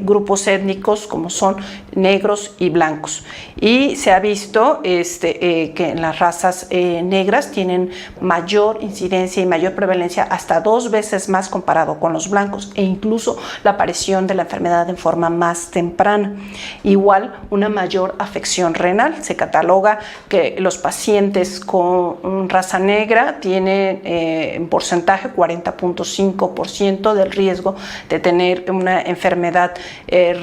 grupos étnicos como son negros y blancos, y se ha visto que en las razas negras tienen mayor incidencia y mayor prevalencia, hasta 2 veces más comparado con los blancos, e incluso la aparición de la enfermedad en forma más temprana. Igual, una mayor afección renal. Se cataloga que los pacientes con raza negra tienen en porcentaje 40.5% del riesgo de tener una enfermedad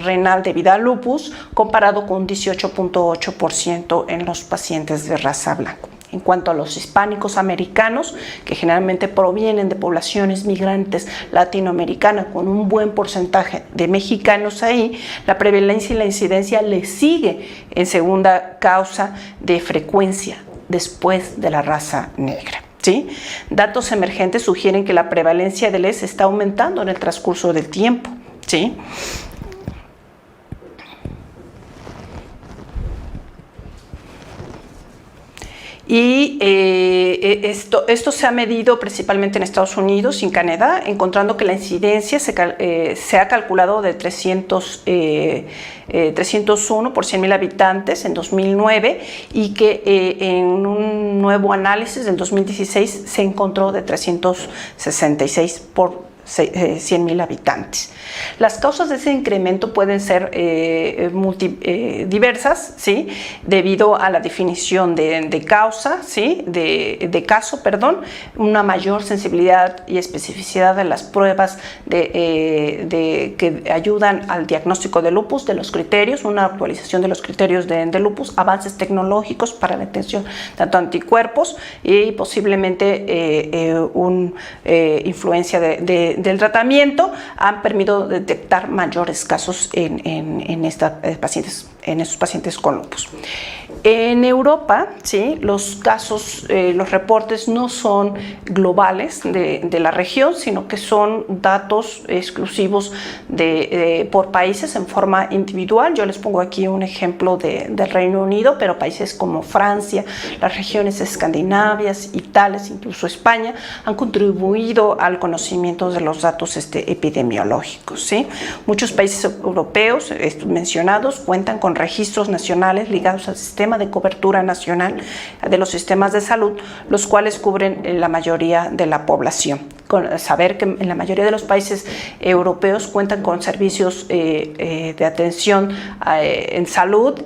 renal debida al lupus, comparado con un 18.8% en los pacientes de raza blanca. En cuanto a los hispánicos americanos, que generalmente provienen de poblaciones migrantes latinoamericanas con un buen porcentaje de mexicanos ahí, la prevalencia y la incidencia le sigue en segunda causa de frecuencia después de la raza negra, ¿sí? Datos emergentes sugieren que la prevalencia del ES está aumentando en el transcurso del tiempo, ¿sí? Y esto se ha medido principalmente en Estados Unidos y en Canadá, encontrando que la incidencia se ha calculado de 301 por 100,000 habitantes en 2009, y que en un nuevo análisis del 2016 se encontró de 366 por 100,000 habitantes. Las causas de ese incremento pueden ser diversas, ¿sí?, debido a la definición de causa, ¿sí?, de caso, perdón, una mayor sensibilidad y especificidad de las pruebas que ayudan al diagnóstico de lupus, de los criterios, una actualización de los criterios de lupus, avances tecnológicos para la detección tanto anticuerpos y posiblemente una influencia del tratamiento, han permitido detectar mayores casos en esos pacientes con lupus. En Europa, ¿sí? Los casos, los reportes no son globales de la región, sino que son datos exclusivos por países en forma individual. Yo les pongo aquí un ejemplo del Reino Unido, pero países como Francia, las regiones escandinavias, Italia, incluso España, han contribuido al conocimiento de los datos epidemiológicos, ¿sí? Muchos países europeos, estos mencionados, cuentan con registros nacionales ligados al sistema de cobertura nacional de los sistemas de salud, los cuales cubren la mayoría de la población. Saber que en la mayoría de los países europeos cuentan con servicios de atención en salud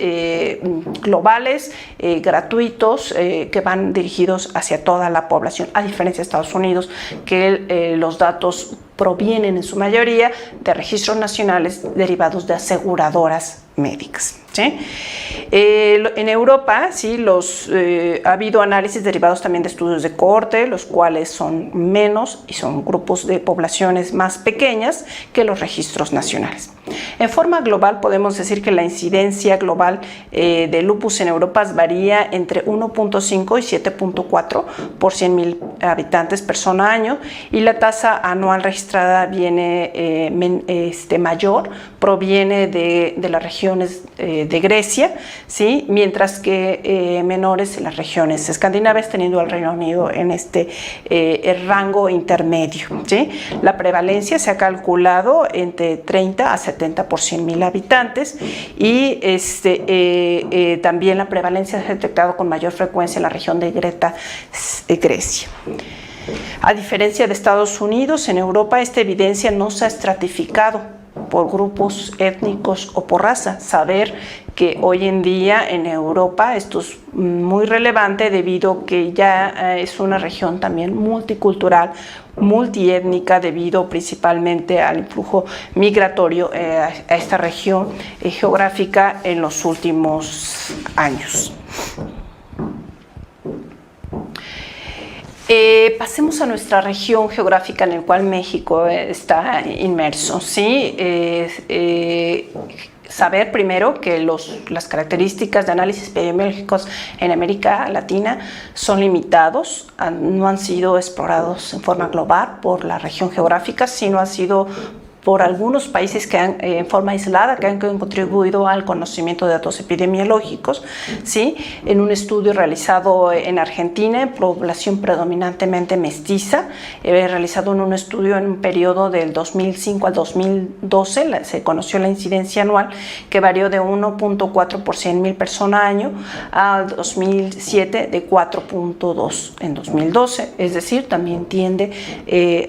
globales, gratuitos, que van dirigidos hacia toda la población, a diferencia de Estados Unidos, que los datos provienen en su mayoría de registros nacionales derivados de aseguradoras médicas, ¿sí? En Europa, sí, ha habido análisis derivados también de estudios de cohorte, los cuales son menos y son grupos de poblaciones más pequeñas que los registros nacionales. En forma global podemos decir que la incidencia global de lupus en Europa varía entre 1.5 y 7.4 por 100,000 habitantes persona año, y la tasa anual registrada viene mayor, proviene de las regiones de Grecia, ¿sí? Mientras que menores en las regiones escandinavas, teniendo al Reino Unido en el rango intermedio, ¿sí? La prevalencia se ha calculado entre 30 a 70 por 100,000 habitantes, y también la prevalencia se ha detectado con mayor frecuencia en la región de Grecia. A diferencia de Estados Unidos, en Europa esta evidencia no se ha estratificado por grupos étnicos o por raza. Saber que hoy en día en Europa esto es muy relevante debido a que ya es una región también multicultural, multiétnica, debido principalmente al influjo migratorio a esta región geográfica en los últimos años. Pasemos a nuestra región geográfica en la cual México está inmerso, ¿sí? Saber primero que las características de análisis epidemiológicos en América Latina son limitados, no han sido explorados en forma global por la región geográfica, sino han sido por algunos países que han, en forma aislada, que han contribuido al conocimiento de datos epidemiológicos, ¿sí? En un estudio realizado en Argentina, en población predominantemente mestiza, realizado en un estudio en un periodo del 2005 al 2012, se conoció la incidencia anual, que varió de 1.4 por 100,000 personas año al 2007 de 4.2 en 2012, es decir, también tiende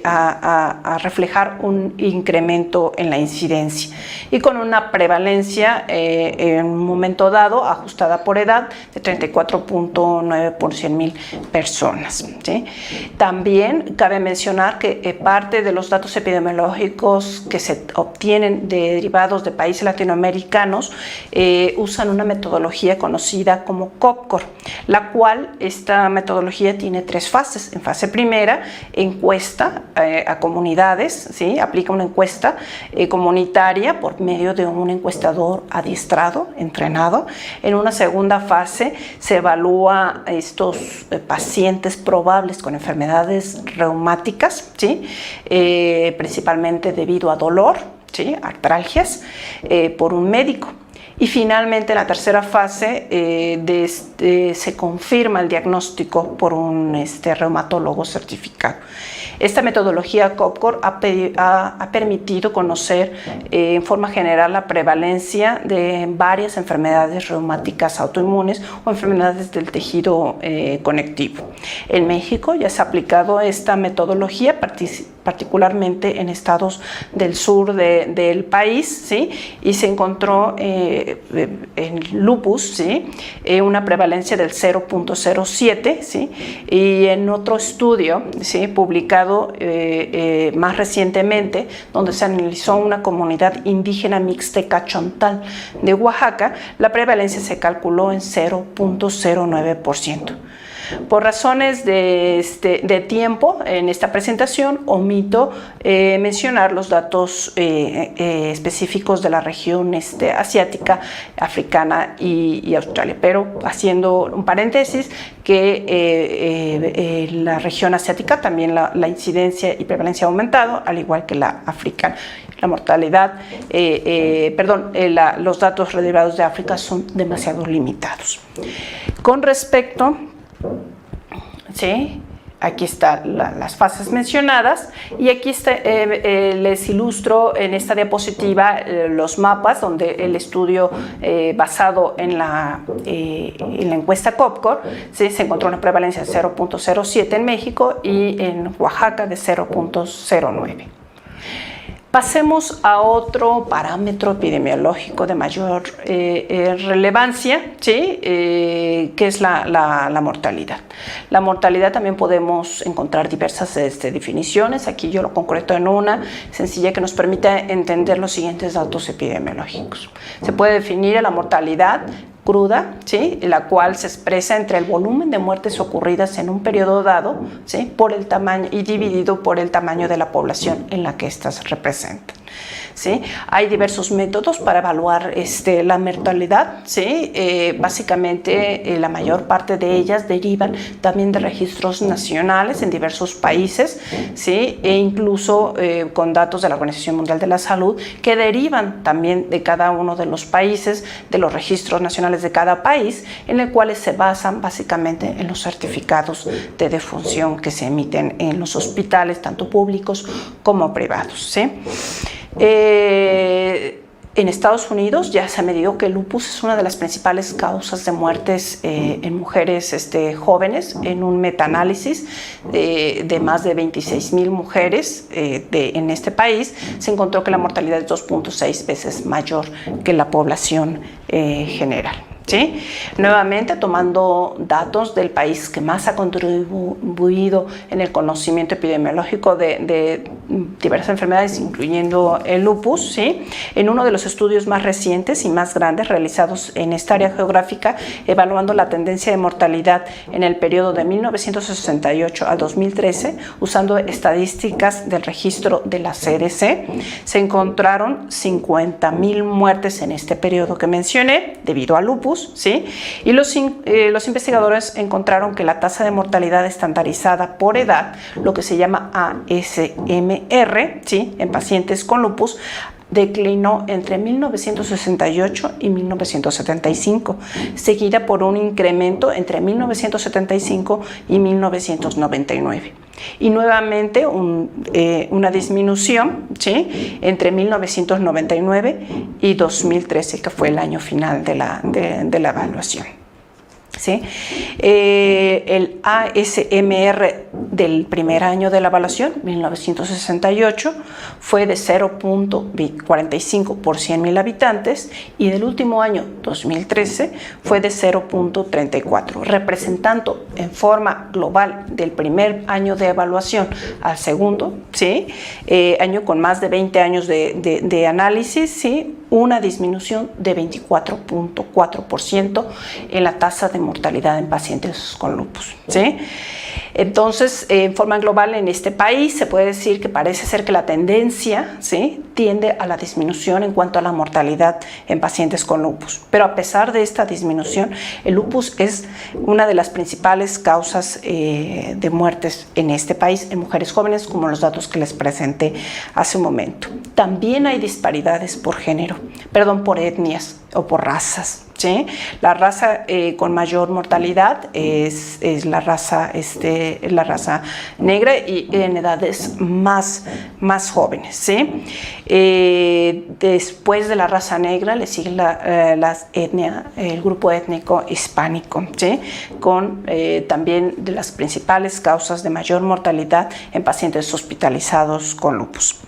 a reflejar un incremento en la incidencia, y con una prevalencia en un momento dado ajustada por edad de 34.9 por 100,000 personas, ¿sí? También cabe mencionar que parte de los datos epidemiológicos que se obtienen derivados de países latinoamericanos usan una metodología conocida como COPCOR, la cual esta metodología tiene 3 fases. En fase primera, encuesta a comunidades, ¿sí? Aplica una encuesta comunitaria por medio de un encuestador adiestrado, entrenado. En una segunda fase se evalúa estos pacientes probables con enfermedades reumáticas, ¿sí? Principalmente debido a dolor, ¿sí? Artralgias, por un médico. Y finalmente, en la tercera fase, se confirma el diagnóstico por un reumatólogo certificado. Esta metodología COPCOR ha permitido conocer en forma general la prevalencia de varias enfermedades reumáticas autoinmunes o enfermedades del tejido conectivo. En México ya se ha aplicado esta metodología, particularmente en estados del sur del país, ¿sí? Y se encontró en lupus, ¿sí? Una prevalencia del 0.07, ¿sí? Y en otro estudio, ¿sí? Publicado más recientemente, donde se analizó una comunidad indígena mixteca chontal de Oaxaca, la prevalencia se calculó en 0.09%. Por razones de tiempo en esta presentación omito mencionar los datos específicos de la región asiática, africana y Australia, pero haciendo un paréntesis que la región asiática también la incidencia y prevalencia ha aumentado, al igual que la africana. La mortalidad, los datos derivados de África son demasiado limitados. Con respecto, ¿sí? Aquí están las fases mencionadas y aquí les ilustro en esta diapositiva los mapas donde el estudio basado en la encuesta COPCOR, ¿sí? Se encontró una prevalencia de 0.07 en México y en Oaxaca de 0.09. Pasemos a otro parámetro epidemiológico de mayor relevancia, ¿sí? Que es la mortalidad. La mortalidad también podemos encontrar diversas definiciones. Aquí yo lo concreto en una sencilla que nos permite entender los siguientes datos epidemiológicos. Se puede definir a la mortalidad cruda, ¿sí? La cual se expresa entre el volumen de muertes ocurridas en un periodo dado, ¿sí? Por el tamaño y dividido por el tamaño de la población en la que éstas representan. ¿Sí? Hay diversos métodos para evaluar la mortalidad, ¿sí? Básicamente la mayor parte de ellas derivan también de registros nacionales en diversos países, ¿sí? E incluso con datos de la Organización Mundial de la Salud que derivan también de cada uno de los países, de los registros nacionales de cada país, en los cuales se basan básicamente en los certificados de defunción que se emiten en los hospitales, tanto públicos como privados, ¿sí? En Estados Unidos ya se ha medido que el lupus es una de las principales causas de muertes en mujeres jóvenes. En un metaanálisis de más de 26,000 mujeres en este país se encontró que la mortalidad es 2.6 veces mayor que la población general. ¿Sí? Nuevamente, tomando datos del país que más ha contribuido en el conocimiento epidemiológico de diversas enfermedades, incluyendo el lupus, ¿sí? En uno de los estudios más recientes y más grandes realizados en esta área geográfica, evaluando la tendencia de mortalidad en el periodo de 1968 al 2013, usando estadísticas del registro de la CDC, se encontraron 50,000 muertes en este periodo que mencioné debido al lupus, ¿sí? Y los investigadores encontraron que la tasa de mortalidad estandarizada por edad, lo que se llama ASMR, ¿sí? En pacientes con lupus, declinó entre 1968 y 1975, seguida por un incremento entre 1975 y 1999. Y nuevamente una disminución, ¿sí? Entre 1999 y 2013, que fue el año final de la evaluación. ¿Sí? El ASMR del primer año de la evaluación, 1968, fue de 0.45 por 100,000 habitantes y del último año, 2013, fue de 0.34, representando en forma global del primer año de evaluación al segundo, ¿sí? Año con más de 20 años de análisis, ¿sí? Una disminución de 24.4% en la tasa de mortalidad en pacientes con lupus, ¿sí? Entonces, en forma global en este país se puede decir que parece ser que la tendencia, ¿sí? Tiende a la disminución en cuanto a la mortalidad en pacientes con lupus. Pero a pesar de esta disminución, el lupus es una de las principales causas de muertes en este país en mujeres jóvenes, como los datos que les presenté hace un momento. También hay disparidades por género, por etnias o por razas. ¿Sí? La raza con mayor mortalidad es la raza negra y en edades más jóvenes, ¿sí? Después de la raza negra le sigue el grupo étnico hispánico, ¿sí? Con también de las principales causas de mayor mortalidad en pacientes hospitalizados con lupus.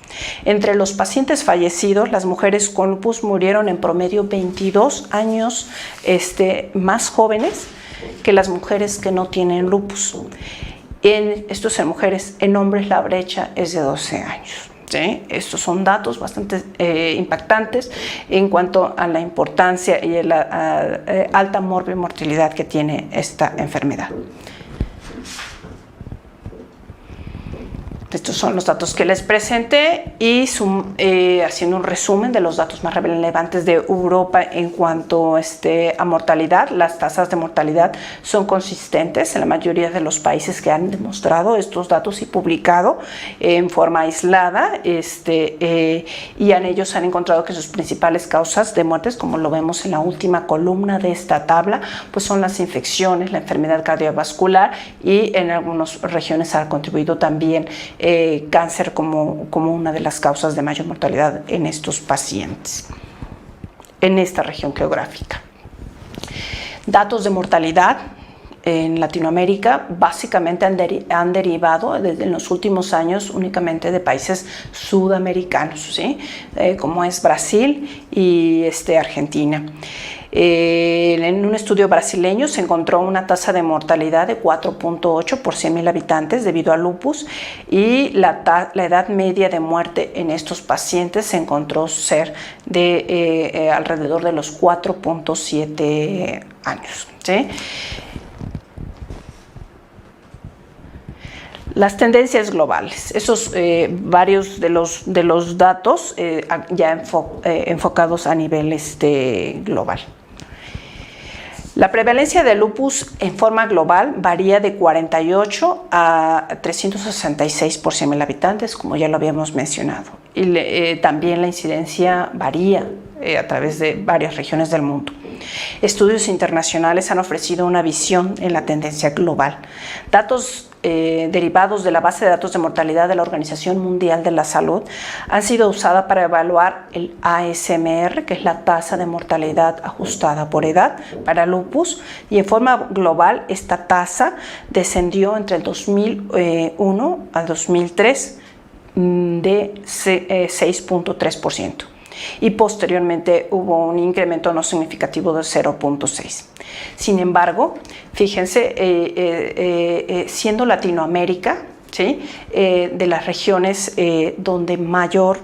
Entre los pacientes fallecidos, las mujeres con lupus murieron en promedio 22 años más jóvenes que las mujeres que no tienen lupus. Esto es en mujeres, en hombres la brecha es de 12 años. ¿Sí? Estos son datos bastante impactantes en cuanto a la importancia y la alta mortalidad que tiene esta enfermedad. Estos son los datos que les presenté y haciendo un resumen de los datos más relevantes de Europa en cuanto a mortalidad. Las tasas de mortalidad son consistentes en la mayoría de los países que han demostrado estos datos y publicado en forma aislada, y en ellos han encontrado que sus principales causas de muertes, como lo vemos en la última columna de esta tabla, pues son las infecciones, la enfermedad cardiovascular, y en algunas regiones ha contribuido también cáncer como una de las causas de mayor mortalidad en estos pacientes, en esta región geográfica. Datos de mortalidad en Latinoamérica básicamente han derivado desde en los últimos años únicamente de países sudamericanos, ¿sí? Como es Brasil y Argentina. En un estudio brasileño se encontró una tasa de mortalidad de 4.8 por 100.000 habitantes debido al lupus, y la edad media de muerte en estos pacientes se encontró ser de alrededor de los 4.7 años, ¿sí? Las tendencias globales, esos varios de los datos ya enfocados a nivel global. La prevalencia de lupus en forma global varía de 48 a 366 por 100.000 habitantes, como ya lo habíamos mencionado. Y también la incidencia varía a través de varias regiones del mundo. Estudios internacionales han ofrecido una visión en la tendencia global. Datos derivados de la base de datos de mortalidad de la Organización Mundial de la Salud han sido usados para evaluar el ASMR, que es la tasa de mortalidad ajustada por edad para lupus, y en forma global esta tasa descendió entre el 2001 al 2003 de 6.3%. y posteriormente hubo un incremento no significativo de 0.6. Sin embargo, fíjense, siendo Latinoamérica, ¿sí? De las regiones donde mayor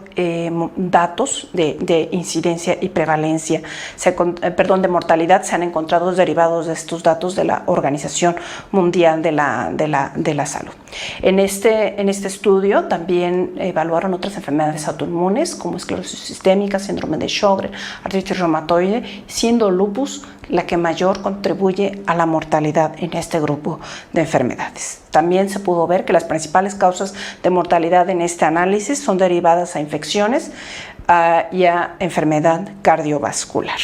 datos de incidencia y prevalencia, de mortalidad se han encontrado derivados de estos datos de la Organización Mundial de la Salud. En este estudio también evaluaron otras enfermedades autoinmunes como esclerosis sistémica, síndrome de Sjögren, artritis reumatoide, siendo lupus la que mayor contribuye a la mortalidad en este grupo de enfermedades. También se pudo ver que las principales causas de mortalidad en este análisis son derivadas a infecciones y a enfermedad cardiovascular.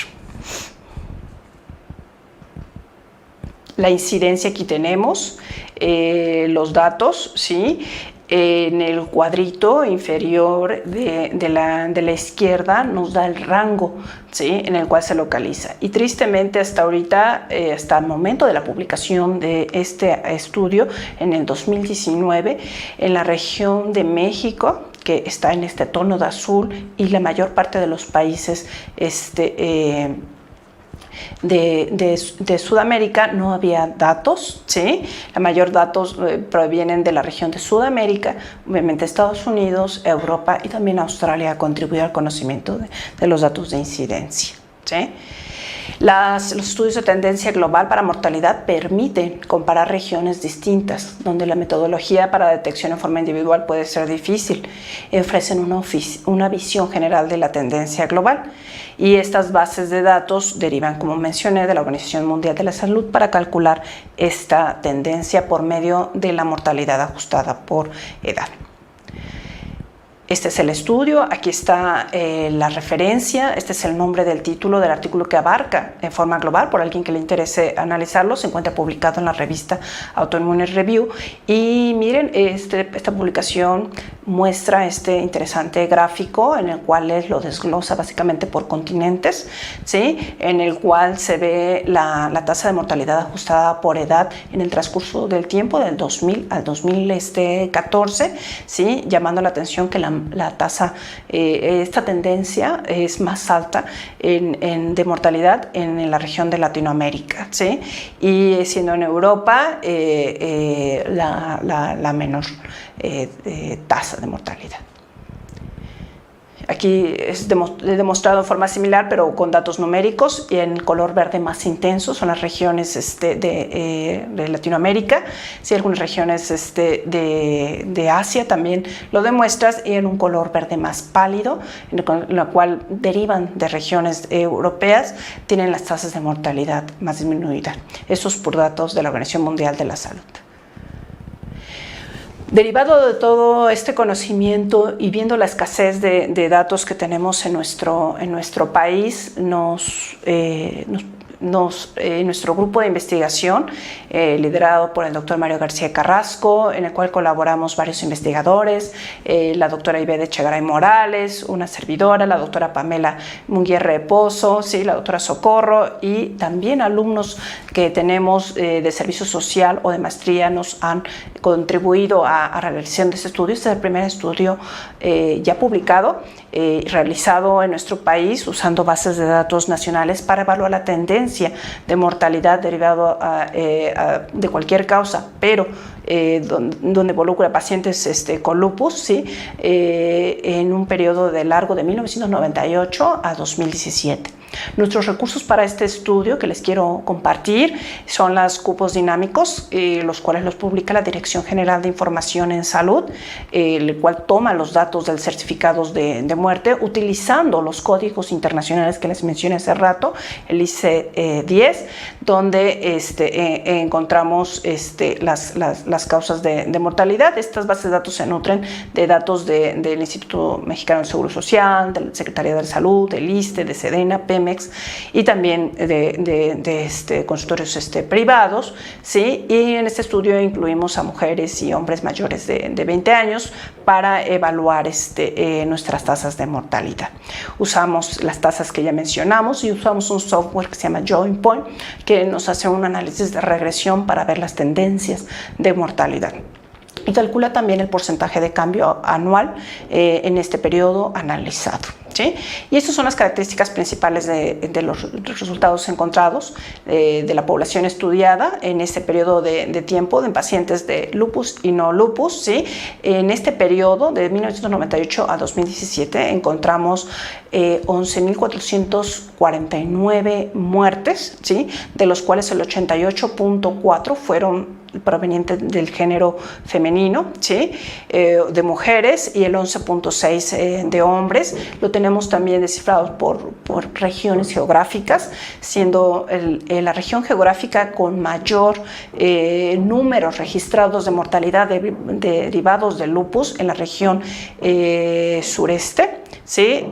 La incidencia, aquí tenemos los datos, ¿sí? En el cuadrito inferior de la izquierda nos da el rango, ¿sí? En el cual se localiza. Y tristemente hasta ahorita, hasta el momento de la publicación de este estudio, en el 2019, en la región de México, que está en este tono de azul, y la mayor parte de los países de Sudamérica no había datos, ¿sí? La mayor datos provienen de la región de Sudamérica, obviamente Estados Unidos, Europa y también Australia contribuye al conocimiento de los datos de incidencia, ¿sí? Los estudios de tendencia global para mortalidad permiten comparar regiones distintas, donde la metodología para detección en forma individual puede ser difícil. Ofrecen una visión general de la tendencia global, y estas bases de datos derivan, como mencioné, de la Organización Mundial de la Salud para calcular esta tendencia por medio de la mortalidad ajustada por edad. Este es el estudio, aquí está la referencia, este es el nombre del título del artículo que abarca en forma global, por alguien que le interese analizarlo, se encuentra publicado en la revista Autoimmune Review. Y miren, esta publicación muestra este interesante gráfico en el cual lo desglosa básicamente por continentes, ¿sí? En el cual se ve la tasa de mortalidad ajustada por edad en el transcurso del tiempo, del 2000 al 2014, ¿sí? Llamando la atención que la tasa, esta tendencia es más alta de mortalidad en la región de Latinoamérica, ¿sí? Y siendo en Europa la menor tasa de mortalidad. aquí es demostrado en forma similar, pero con datos numéricos, y en color verde más intenso son las regiones de Latinoamérica, sí, algunas regiones de Asia también lo demuestras, y en un color verde más pálido, en la cual derivan de regiones europeas, tienen las tasas de mortalidad más disminuidas. Eso es por datos de la Organización Mundial de la Salud. Derivado de todo este conocimiento y viendo la escasez de datos que tenemos en nuestro país, nuestro grupo de investigación, liderado por el doctor Mario García Carrasco, en el cual colaboramos varios investigadores, la doctora Ivette Echegaray Morales, una servidora, la doctora Pamela Munguerre de Pozo, ¿sí? La doctora Socorro, y también alumnos que tenemos de servicio social o de maestría nos han contribuido a la realización de este estudio. Este es el primer estudio ya publicado, realizado en nuestro país usando bases de datos nacionales para evaluar la tendencia de mortalidad derivado de cualquier causa, pero donde involucra a pacientes con lupus, ¿sí? En un periodo de largo de 1998 a 2017. Nuestros recursos para este estudio que les quiero compartir son los cupos dinámicos, los cuales los publica la Dirección General de Información en Salud, el cual toma los datos del certificados de muerte utilizando los códigos internacionales que les mencioné hace rato, el ICD-10, donde encontramos las causas de mortalidad. Estas bases de datos se nutren de datos del Instituto Mexicano del Seguro Social, de la Secretaría de Salud, del ISSSTE, de SEDENA, Pemex, y también de consultorios privados, ¿sí? Y en este estudio incluimos a mujeres y hombres mayores de 20 años para evaluar nuestras tasas de mortalidad. Usamos las tasas que ya mencionamos y usamos un software que se llama JoinPoint, que nos hace un análisis de regresión para ver las tendencias de mortalidad. Y calcula también el porcentaje de cambio anual en este periodo analizado, ¿sí? Y estas son las características principales de los resultados encontrados de la población estudiada en este periodo de tiempo de pacientes de lupus y no lupus, ¿sí? En este periodo de 1998 a 2017 encontramos 11.449 muertes, ¿sí? De los cuales el 88.4 fueron provenientes del género femenino, ¿sí? De mujeres, y el 11.6 de hombres. Lo tenemos también descifrado por regiones geográficas, siendo la región geográfica con mayor números registrados de mortalidad derivados del lupus en la región sureste, ¿sí?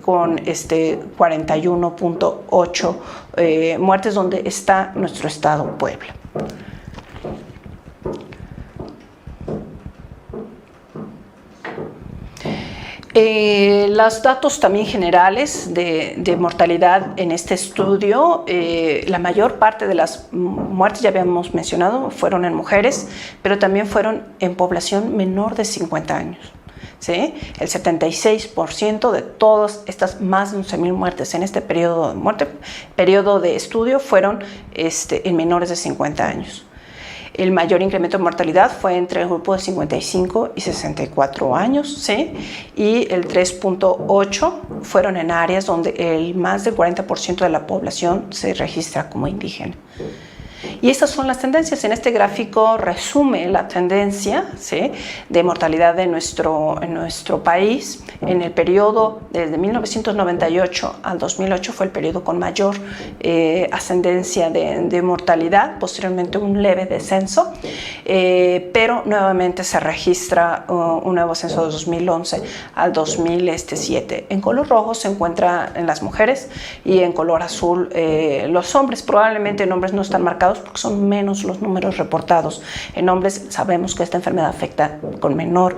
Con 41.8 muertes, donde está nuestro estado Puebla. Los datos también generales de mortalidad en este estudio, la mayor parte de las muertes, ya habíamos mencionado, fueron en mujeres, pero también fueron en población menor de 50 años. ¿Sí? El 76% de todas estas más de 11.000 muertes en este periodo de estudio fueron en menores de 50 años. El mayor incremento de mortalidad fue entre el grupo de 55 y 64 años, ¿sí? Y el 3.8 fueron en áreas donde el más del 40% de la población se registra como indígena. Y estas son las tendencias. En este gráfico resume la tendencia, ¿sí? De mortalidad en nuestro país. En el periodo desde 1998 al 2008 fue el periodo con mayor ascendencia de mortalidad, posteriormente un leve descenso, pero nuevamente se registra un nuevo ascenso de 2011 al 2007. En color rojo se encuentra en las mujeres y en color azul los hombres. Probablemente en hombres no están marcados porque son menos los números reportados. En hombres sabemos que esta enfermedad afecta con menor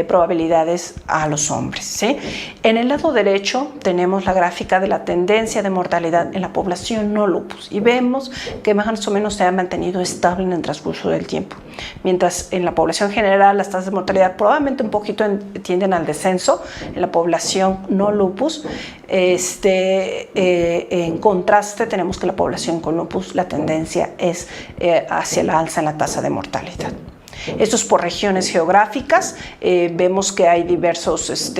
probabilidades a los hombres, ¿sí? En el lado derecho tenemos la gráfica de la tendencia de mortalidad en la población no lupus y vemos que más o menos se ha mantenido estable en el transcurso del tiempo. Mientras en la población general las tasas de mortalidad probablemente un poquito tienden al descenso, en la población no lupus, en contraste tenemos que la población con lupus la tendencia es hacia la alza en la tasa de mortalidad. Esto es por regiones geográficas. Vemos que hay diversos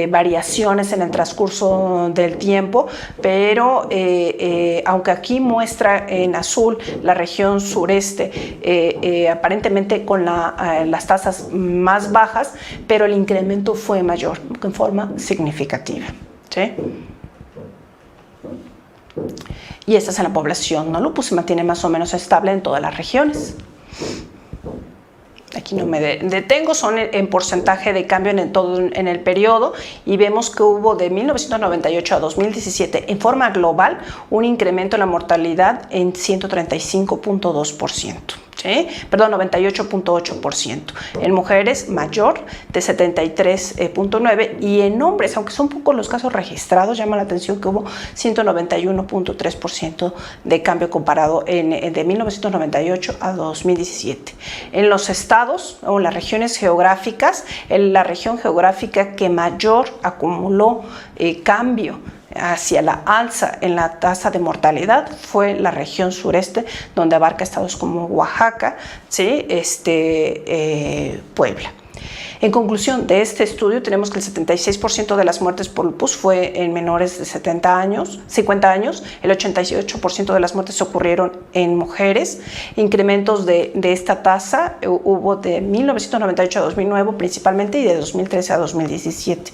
variaciones en el transcurso del tiempo, pero aunque aquí muestra en azul la región sureste, aparentemente con las tasas más bajas, pero el incremento fue mayor en forma significativa, ¿sí? Y esta es en la población no lupus, se mantiene más o menos estable en todas las regiones. Aquí no me detengo, son en porcentaje de cambio en el periodo, y vemos que hubo de 1998 a 2017 en forma global un incremento en la mortalidad en 135.2%. ¿Sí? Perdón, 98.8%. En mujeres mayor de 73.9%, y en hombres, aunque son pocos los casos registrados, llama la atención que hubo 191.3% de cambio comparado de 1998 a 2017. En los estados o las regiones geográficas, la región geográfica que mayor acumuló cambio hacia la alza en la tasa de mortalidad fue la región sureste, donde abarca estados como Oaxaca, ¿sí? Puebla. En conclusión de este estudio, tenemos que el 76% de las muertes por lupus fue en menores de 50 años, el 88% de las muertes ocurrieron en mujeres. Incrementos de esta tasa hubo de 1998 a 2009 principalmente, y de 2013 a 2017.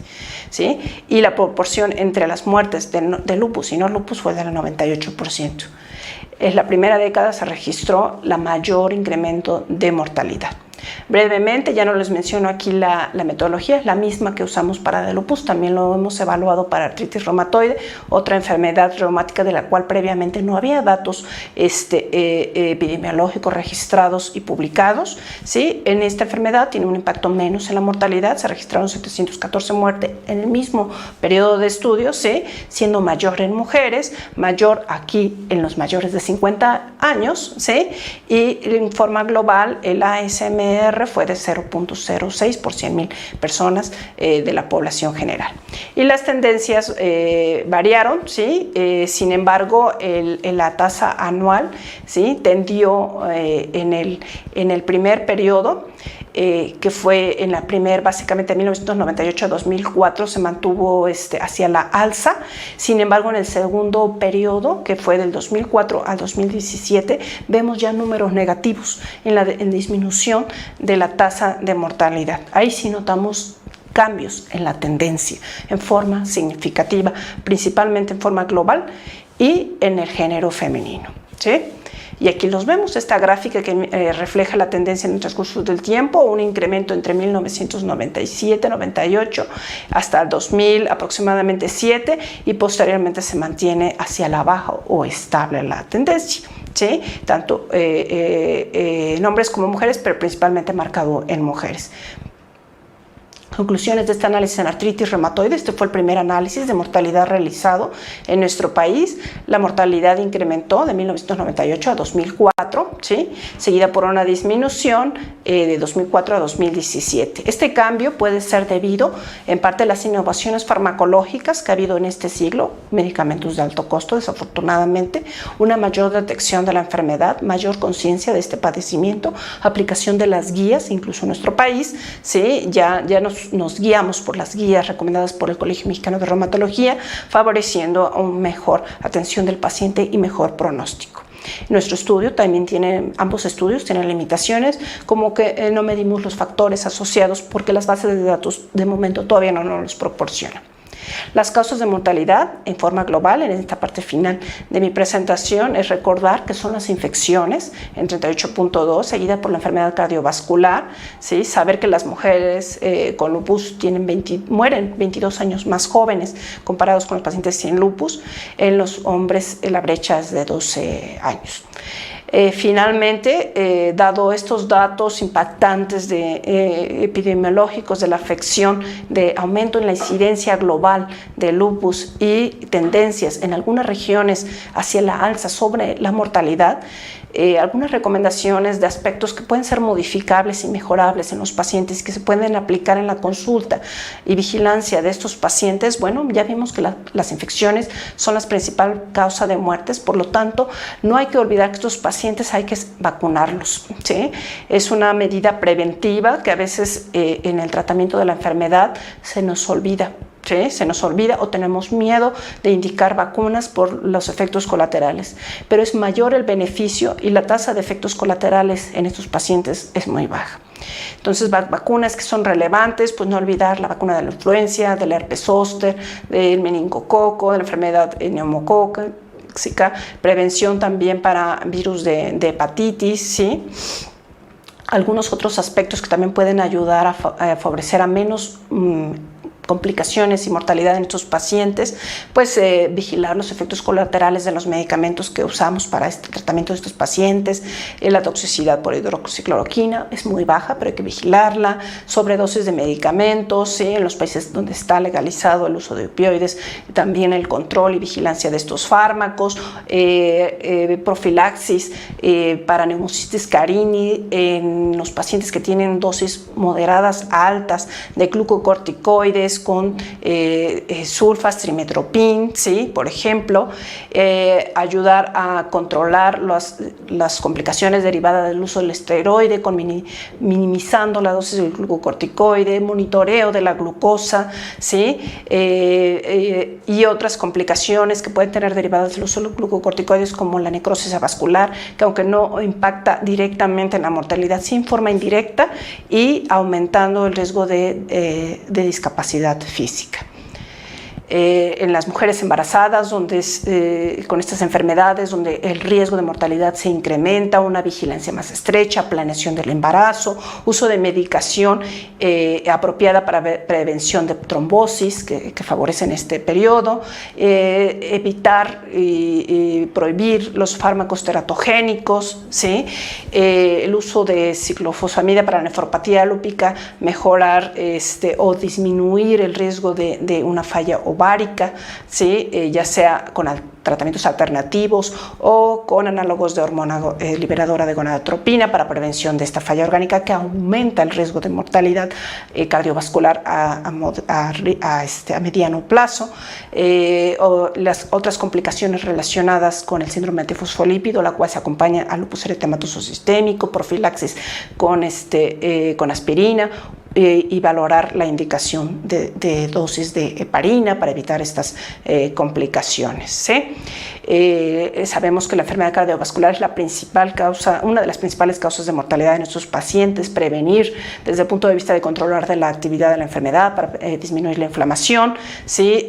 ¿Sí? Y la proporción entre las muertes de lupus y no lupus fue del 98%. En la primera década se registró la mayor incremento de mortalidad. Brevemente, ya no les menciono aquí la metodología, es la misma que usamos para el lupus, también lo hemos evaluado para artritis reumatoide, otra enfermedad reumática de la cual previamente no había datos epidemiológicos registrados y publicados. ¿Sí? En esta enfermedad tiene un impacto menos en la mortalidad, se registraron 714 muertes en el mismo periodo de estudio, ¿sí? Siendo mayor en mujeres, mayor aquí en los mayores de 50 años, ¿sí? Y en forma global el ASMR fue de 0.06 por 100.000 personas de la población general. Y las tendencias variaron, ¿sí? Sin embargo, la tasa anual, ¿sí? Tendió en el primer periodo, que fue en la básicamente de 1998 a 2004, se mantuvo hacia la alza. Sin embargo, en el segundo periodo, que fue del 2004 al 2017, vemos ya números negativos en disminución de la tasa de mortalidad. Ahí sí notamos cambios en la tendencia en forma significativa, principalmente en forma global y en el género femenino, ¿sí? Y aquí los vemos, esta gráfica que refleja la tendencia en el transcurso del tiempo, un incremento entre 1997, 98 hasta el 2000 aproximadamente 7, y posteriormente se mantiene hacia la baja o estable la tendencia, ¿sí? Tanto en hombres como mujeres, pero principalmente marcado en mujeres. Conclusiones de este análisis en artritis reumatoide. Este fue el primer análisis de mortalidad realizado en nuestro país. La mortalidad incrementó de 1998 a 2004, ¿sí? Seguida por una disminución de 2004 a 2017. Este cambio puede ser debido en parte a las innovaciones farmacológicas que ha habido en este siglo, medicamentos de alto costo, desafortunadamente, una mayor detección de la enfermedad, mayor conciencia de este padecimiento, aplicación de las guías, incluso en nuestro país, ¿sí? Ya nos guiamos por las guías recomendadas por el Colegio Mexicano de Reumatología, favoreciendo una mejor atención del paciente y mejor pronóstico. Nuestro estudio también ambos estudios tienen limitaciones, como que no medimos los factores asociados porque las bases de datos de momento todavía no nos los proporcionan. Las causas de mortalidad en forma global, en esta parte final de mi presentación, es recordar que son las infecciones en 38.2, seguida por la enfermedad cardiovascular, ¿sí? Saber que las mujeres con lupus mueren 22 años más jóvenes comparados con los pacientes sin lupus. En los hombres la brecha es de 12 años. Finalmente, dado estos datos impactantes epidemiológicos de la afección, de aumento en la incidencia global de lupus y tendencias en algunas regiones hacia la alza sobre la mortalidad, algunas recomendaciones de aspectos que pueden ser modificables y mejorables en los pacientes que se pueden aplicar en la consulta y vigilancia de estos pacientes. Bueno, ya vimos que las infecciones son la principal causa de muertes, por lo tanto, no hay que olvidar que estos pacientes hay que vacunarlos, ¿sí? Es una medida preventiva que a veces en el tratamiento de la enfermedad se nos olvida. ¿Sí? Se nos olvida o tenemos miedo de indicar vacunas por los efectos colaterales, pero es mayor el beneficio y la tasa de efectos colaterales en estos pacientes es muy baja. Entonces, vacunas que son relevantes, pues no olvidar la vacuna de la influenza, del herpes zóster, del meningococo, de la enfermedad neumocócica, prevención también para virus de hepatitis, ¿sí? Algunos otros aspectos que también pueden ayudar a favorecer a menos complicaciones y mortalidad en estos pacientes, pues vigilar los efectos colaterales de los medicamentos que usamos para este tratamiento de estos pacientes. La toxicidad por hidroxicloroquina es muy baja, pero hay que vigilarla. Sobredosis de medicamentos, ¿sí? En los países donde está legalizado el uso de opioides, también el control y vigilancia de estos fármacos, profilaxis para neumocitis carini en los pacientes que tienen dosis moderadas a altas de glucocorticoides con sulfas, trimetoprim, ¿sí? Por ejemplo, ayudar a controlar las complicaciones derivadas del uso del esteroide, minimizando la dosis del glucocorticoide, monitoreo de la glucosa, ¿sí? Y otras complicaciones que pueden tener derivadas del uso de los glucocorticoides, como la necrosis avascular, que aunque no impacta directamente en la mortalidad, sí en forma indirecta y aumentando el riesgo de discapacidad física. En las mujeres embarazadas con estas enfermedades donde el riesgo de mortalidad se incrementa, una vigilancia más estrecha, planeación del embarazo, uso de medicación apropiada para prevención de trombosis que favorecen este periodo, evitar y prohibir los fármacos teratogénicos, ¿sí? El uso de ciclofosfamida para la nefropatía lúpica, mejorar o disminuir el riesgo de una falla ovárica, ¿sí? Ya sea con tratamientos alternativos o con análogos de hormona liberadora de gonadotropina para prevención de esta falla orgánica que aumenta el riesgo de mortalidad cardiovascular a mediano plazo, o las otras complicaciones relacionadas con el síndrome antifosfolípido, la cual se acompaña al lupus eritematoso sistémico, profilaxis con aspirina, y valorar la indicación de dosis de heparina para evitar estas complicaciones, ¿sí? Sabemos que la enfermedad cardiovascular es una de las principales causas de mortalidad en estos pacientes. Prevenir desde el punto de vista de controlar de la actividad de la enfermedad para disminuir la inflamación, ¿sí?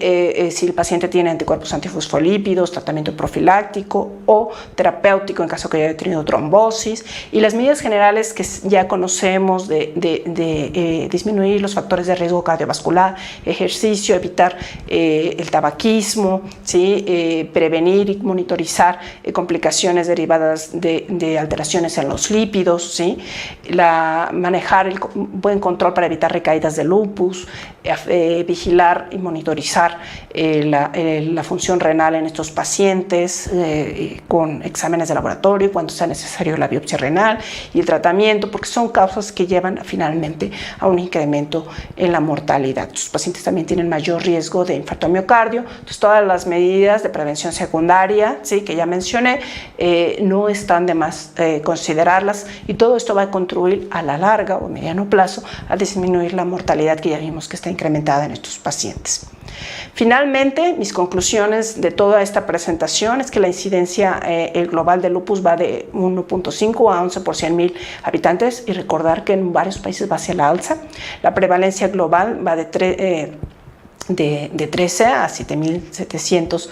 Si el paciente tiene anticuerpos antifosfolípidos, tratamiento profiláctico o terapéutico en caso que haya tenido trombosis, y las medidas generales que ya conocemos de disminuir los factores de riesgo cardiovascular, ejercicio, evitar el tabaquismo, ¿sí? Prevenir y monitorizar complicaciones derivadas de alteraciones en los lípidos, ¿sí? Manejar el buen control para evitar recaídas de lupus, vigilar y monitorizar la función renal en estos pacientes con exámenes de laboratorio cuando sea necesario la biopsia renal y el tratamiento, porque son causas que llevan finalmente a un incremento en la mortalidad. Los pacientes también tienen mayor riesgo de infarto al miocardio. Entonces, todas las medidas de prevención secundaria, ¿sí? Que ya mencioné, no están de más considerarlas, y todo esto va a contribuir a la larga o mediano plazo a disminuir la mortalidad que ya vimos que está incrementada en estos pacientes. Finalmente, mis conclusiones de toda esta presentación es que la incidencia global de lupus va de 1.5 a 11 por 100,000 habitantes, y recordar que en varios países va hacia la alza. La prevalencia global va de 13 a 7.700,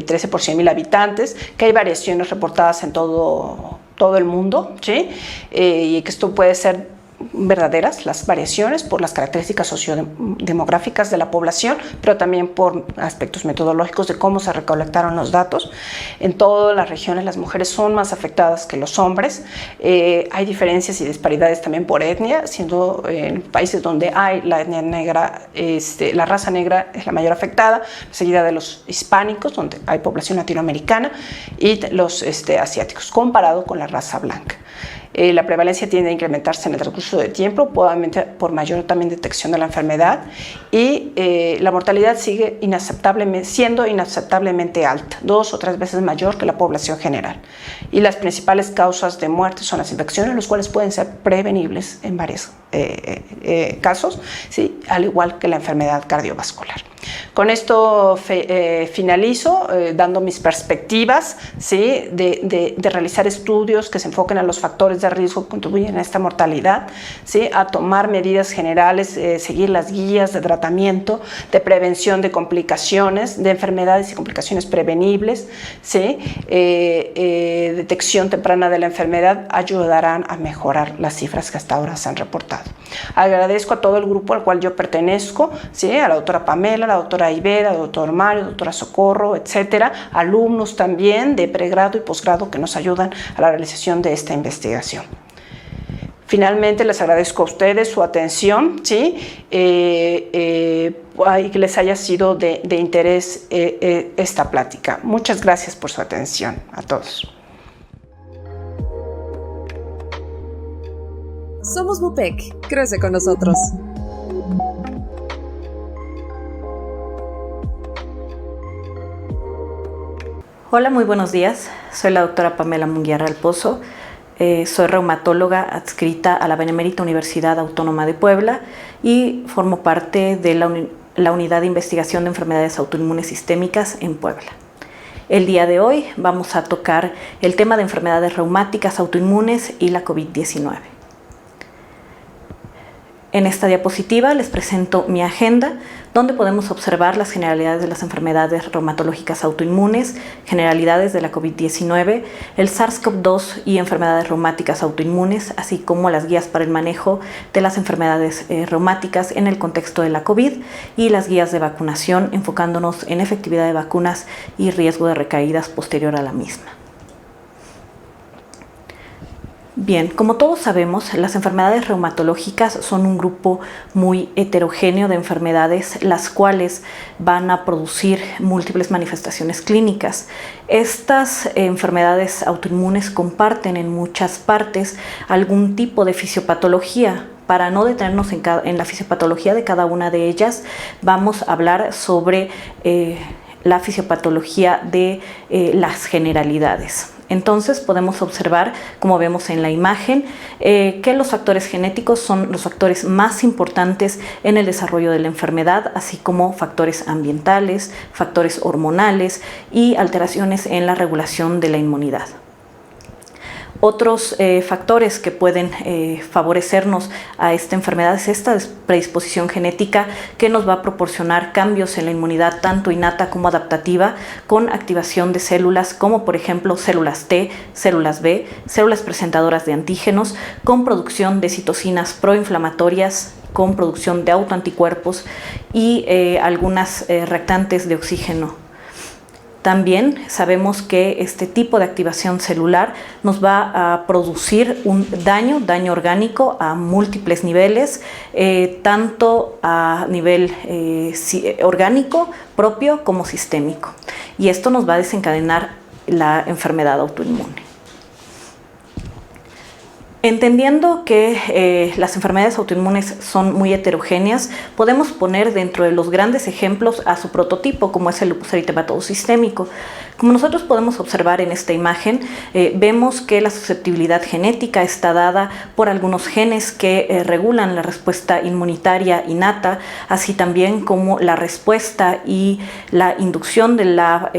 13 por 100,000 habitantes, que hay variaciones reportadas en todo el mundo, ¿sí? Y que esto puede ser verdaderas las variaciones por las características sociodemográficas de la población, pero también por aspectos metodológicos de cómo se recolectaron los datos. En todas las regiones las mujeres son más afectadas que los hombres. Hay diferencias y disparidades también por etnia, siendo en países donde hay la etnia negra, la raza negra es la mayor afectada, seguida de los hispánicos, donde hay población latinoamericana, y los asiáticos, comparado con la raza blanca. La prevalencia tiende a incrementarse en el transcurso del tiempo, probablemente por mayor también detección de la enfermedad, y la mortalidad sigue siendo inaceptablemente alta, 2 o 3 veces mayor que la población general. Y las principales causas de muerte son las infecciones, los cuales pueden ser prevenibles en varios casos, ¿sí? Al igual que la enfermedad cardiovascular. Con esto finalizo dando mis perspectivas, ¿sí? de realizar estudios que se enfoquen a los factores de riesgo que contribuyen a esta mortalidad, ¿sí? A tomar medidas generales, seguir las guías de tratamiento, de prevención de complicaciones, de enfermedades y complicaciones prevenibles, ¿sí? Detección temprana de la enfermedad ayudarán a mejorar las cifras que hasta ahora se han reportado. Agradezco a todo el grupo al cual yo pertenezco, ¿sí? A la doctora Pamela, a la doctora Ibera, al doctor Mario, a la doctora Socorro, etcétera, alumnos también de pregrado y posgrado que nos ayudan a la realización de esta investigación. Finalmente, les agradezco a ustedes su atención, ¿sí? Y que les haya sido de interés esta plática. Muchas gracias por su atención a todos. Somos MUPEC. Crece con nosotros. Hola, muy buenos días. Soy la doctora Pamela Munguía Real Pozo. Soy reumatóloga adscrita a la Benemérita Universidad Autónoma de Puebla y formo parte de la Unidad de Investigación de Enfermedades Autoinmunes Sistémicas en Puebla. El día de hoy vamos a tocar el tema de enfermedades reumáticas autoinmunes y la COVID-19. En esta diapositiva les presento mi agenda, donde podemos observar las generalidades de las enfermedades reumatológicas autoinmunes, generalidades de la COVID-19, el SARS-CoV-2 y enfermedades reumáticas autoinmunes, así como las guías para el manejo de las enfermedades reumáticas en el contexto de la COVID y las guías de vacunación, enfocándonos en efectividad de vacunas y riesgo de recaídas posterior a la misma. Bien, como todos sabemos, las enfermedades reumatológicas son un grupo muy heterogéneo de enfermedades, las cuales van a producir múltiples manifestaciones clínicas. Estas enfermedades autoinmunes comparten en muchas partes algún tipo de fisiopatología. Para no detenernos en la fisiopatología de cada una de ellas, vamos a hablar sobre la fisiopatología de las generalidades. Entonces podemos observar, como vemos en la imagen, que los factores genéticos son los factores más importantes en el desarrollo de la enfermedad, así como factores ambientales, factores hormonales y alteraciones en la regulación de la inmunidad. Otros factores que pueden favorecernos a esta enfermedad es esta predisposición genética que nos va a proporcionar cambios en la inmunidad tanto innata como adaptativa con activación de células como por ejemplo células T, células B, células presentadoras de antígenos con producción de citocinas proinflamatorias, con producción de autoanticuerpos y algunas reactantes de oxígeno. También sabemos que este tipo de activación celular nos va a producir un daño orgánico a múltiples niveles, tanto a nivel orgánico propio como sistémico. Y esto nos va a desencadenar la enfermedad autoinmune. Entendiendo que las enfermedades autoinmunes son muy heterogéneas, podemos poner dentro de los grandes ejemplos a su prototipo, como es el lupus eritematoso sistémico. Como nosotros podemos observar en esta imagen, vemos que la susceptibilidad genética está dada por algunos genes que regulan la respuesta inmunitaria innata, así también como la respuesta y la inducción de la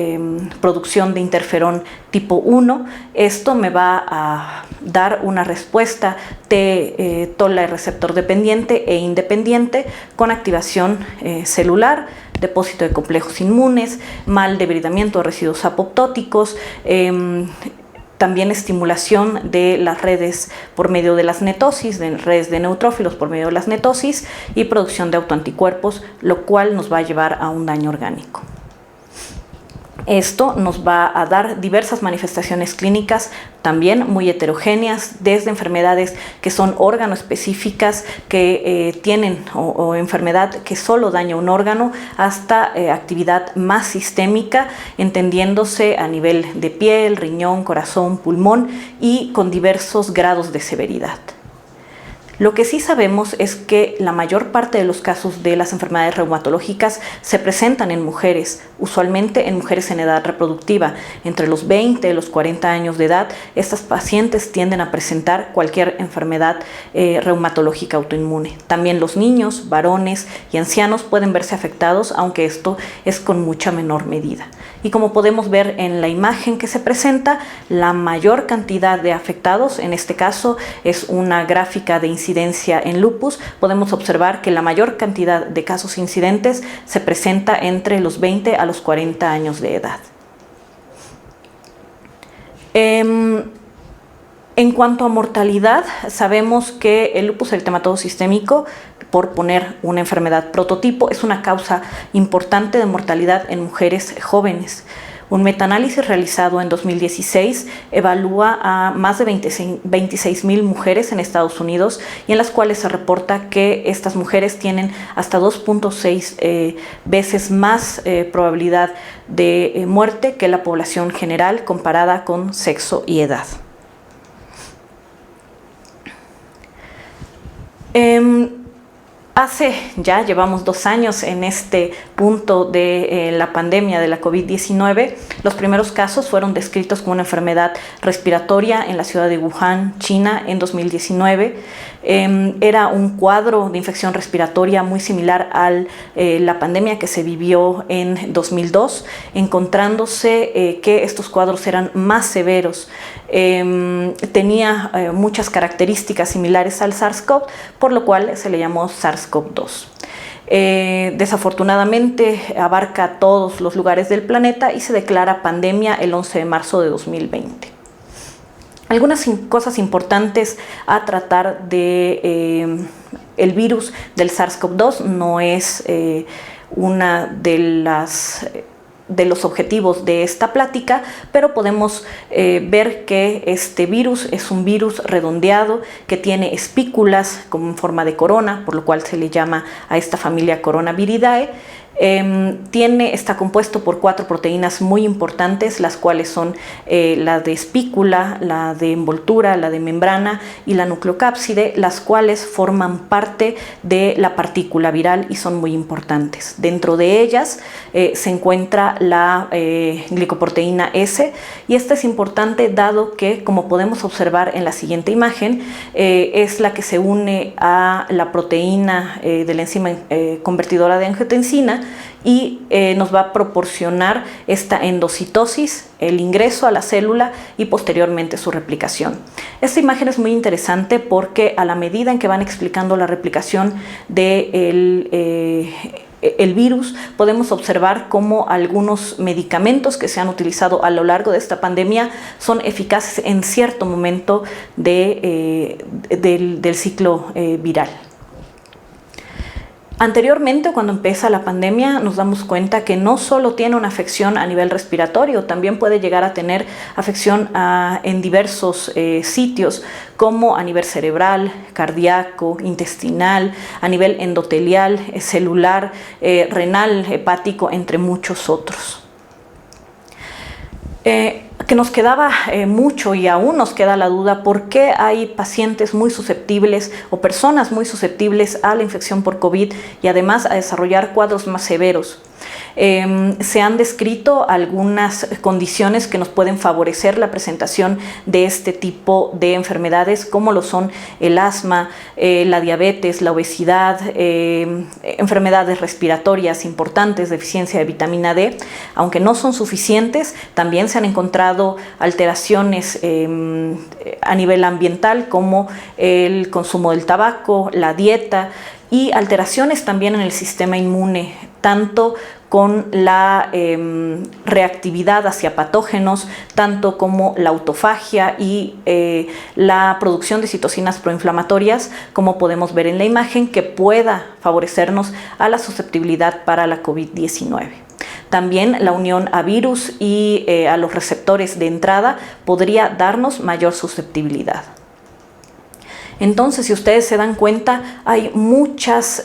producción de interferón tipo 1. Esto me va a dar una respuesta de toll-like receptor dependiente e independiente con activación celular, depósito de complejos inmunes, mal debridamiento de residuos apoptóticos, también estimulación de las redes por medio de las netosis, de redes de neutrófilos por medio de las netosis y producción de autoanticuerpos, lo cual nos va a llevar a un daño orgánico. Esto nos va a dar diversas manifestaciones clínicas también muy heterogéneas, desde enfermedades que son órgano específicas, que tienen o enfermedad que solo daña un órgano, hasta actividad más sistémica, entendiéndose a nivel de piel, riñón, corazón, pulmón y con diversos grados de severidad. Lo que sí sabemos es que la mayor parte de los casos de las enfermedades reumatológicas se presentan en mujeres, usualmente en mujeres en edad reproductiva. Entre los 20 y los 40 años de edad, estas pacientes tienden a presentar cualquier enfermedad reumatológica autoinmune. También los niños, varones y ancianos pueden verse afectados, aunque esto es con mucha menor medida. Y como podemos ver en la imagen que se presenta, la mayor cantidad de afectados, en este caso es una gráfica de incidencia en lupus, podemos observar que la mayor cantidad de casos incidentes se presenta entre los 20 a los 40 años de edad. En cuanto a mortalidad, sabemos que el lupus eritematoso sistémico, por poner una enfermedad prototipo, es una causa importante de mortalidad en mujeres jóvenes. Un metaanálisis realizado en 2016 evalúa a más de 26,000 mujeres en Estados Unidos, y en las cuales se reporta que estas mujeres tienen hasta 2.6 veces más probabilidad de muerte que la población general, comparada con sexo y edad. Ya llevamos 2 años en este punto de la pandemia de la COVID-19. Los primeros casos fueron descritos como una enfermedad respiratoria en la ciudad de Wuhan, China, en 2019. Era un cuadro de infección respiratoria muy similar a la pandemia que se vivió en 2002, encontrándose que estos cuadros eran más severos. Tenía muchas características similares al SARS-CoV, por lo cual se le llamó SARS-CoV-2. Desafortunadamente abarca todos los lugares del planeta y se declara pandemia el 11 de marzo de 2020. Algunas cosas importantes a tratar de el virus del SARS-CoV-2 no es una de los objetivos de esta plática, pero podemos ver que este virus es un virus redondeado que tiene espículas como en forma de corona, por lo cual se le llama a esta familia Coronaviridae. Está compuesto por 4 proteínas muy importantes, las cuales son la de espícula, la de envoltura, la de membrana y la nucleocápside, las cuales forman parte de la partícula viral y son muy importantes. Dentro de ellas se encuentra la glicoproteína S, y esta es importante dado que, como podemos observar en la siguiente imagen, es la que se une a la proteína de la enzima convertidora de angiotensina, y nos va a proporcionar esta endocitosis, el ingreso a la célula y posteriormente su replicación. Esta imagen es muy interesante porque a la medida en que van explicando la replicación del el virus, podemos observar cómo algunos medicamentos que se han utilizado a lo largo de esta pandemia son eficaces en cierto momento del ciclo viral. Anteriormente, cuando empieza la pandemia, nos damos cuenta que no solo tiene una afección a nivel respiratorio, también puede llegar a tener afección en diversos sitios, como a nivel cerebral, cardíaco, intestinal, a nivel endotelial, celular, renal, hepático, entre muchos otros. Que nos quedaba mucho, y aún nos queda la duda, por qué hay pacientes muy susceptibles o personas muy susceptibles a la infección por COVID y además a desarrollar cuadros más severos. Se han descrito algunas condiciones que nos pueden favorecer la presentación de este tipo de enfermedades, como lo son el asma, la diabetes, la obesidad, enfermedades respiratorias importantes, deficiencia de vitamina D. Aunque no son suficientes, también se han encontrado alteraciones a nivel ambiental, como el consumo del tabaco, la dieta, y alteraciones también en el sistema inmune, tanto con la reactividad hacia patógenos, tanto como la autofagia y la producción de citocinas proinflamatorias, como podemos ver en la imagen, que pueda favorecernos a la susceptibilidad para la COVID-19. También la unión a virus y a los receptores de entrada podría darnos mayor susceptibilidad. Entonces, si ustedes se dan cuenta, hay muchos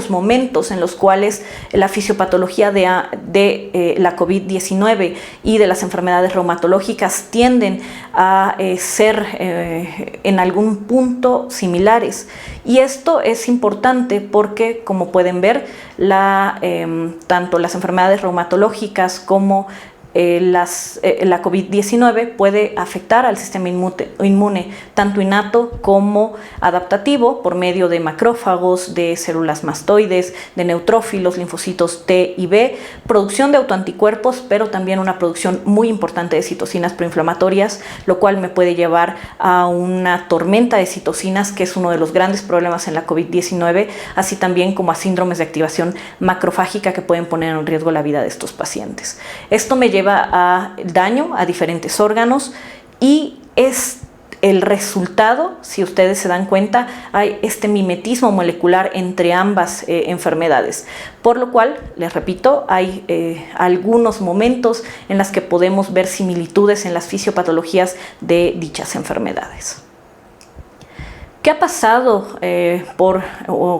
momentos en los cuales la fisiopatología de la COVID-19 y de las enfermedades reumatológicas tienden a ser en algún punto similares. Y esto es importante porque, como pueden ver, tanto las enfermedades reumatológicas como la COVID-19 puede afectar al sistema inmune, tanto innato como adaptativo, por medio de macrófagos, de células mastoides, de neutrófilos, linfocitos T y B, producción de autoanticuerpos, pero también una producción muy importante de citocinas proinflamatorias, lo cual me puede llevar a una tormenta de citocinas, que es uno de los grandes problemas en la COVID-19, así también como a síndromes de activación macrofágica que pueden poner en riesgo la vida de estos pacientes. Esto me lleva a daño a diferentes órganos y es el resultado, si ustedes se dan cuenta, hay este mimetismo molecular entre ambas enfermedades, por lo cual, les repito, hay algunos momentos en los que podemos ver similitudes en las fisiopatologías de dichas enfermedades. ¿Qué ha pasado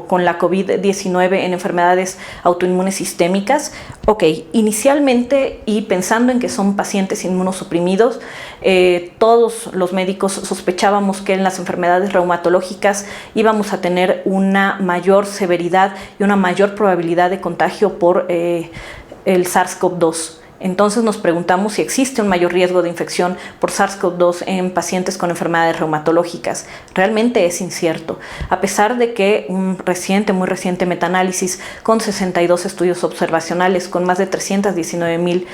con la COVID-19 en enfermedades autoinmunes sistémicas? Ok, inicialmente, y pensando en que son pacientes inmunosuprimidos, todos los médicos sospechábamos que en las enfermedades reumatológicas íbamos a tener una mayor severidad y una mayor probabilidad de contagio por el SARS-CoV-2. Entonces nos preguntamos si existe un mayor riesgo de infección por SARS-CoV-2 en pacientes con enfermedades reumatológicas. Realmente es incierto. A pesar de que un muy reciente metaanálisis con 62 estudios observacionales con más de 319,000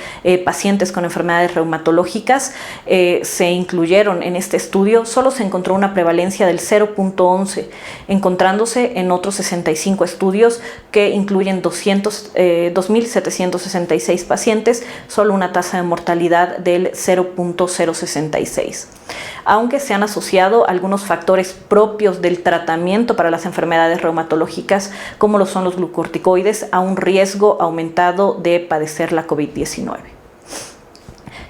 pacientes con enfermedades reumatológicas se incluyeron en este estudio, solo se encontró una prevalencia del 0.11, encontrándose en otros 65 estudios que incluyen 2.766 pacientes, solo una tasa de mortalidad del 0.066. Aunque se han asociado algunos factores propios del tratamiento para las enfermedades reumatológicas, como lo son los glucocorticoides, a un riesgo aumentado de padecer la COVID-19.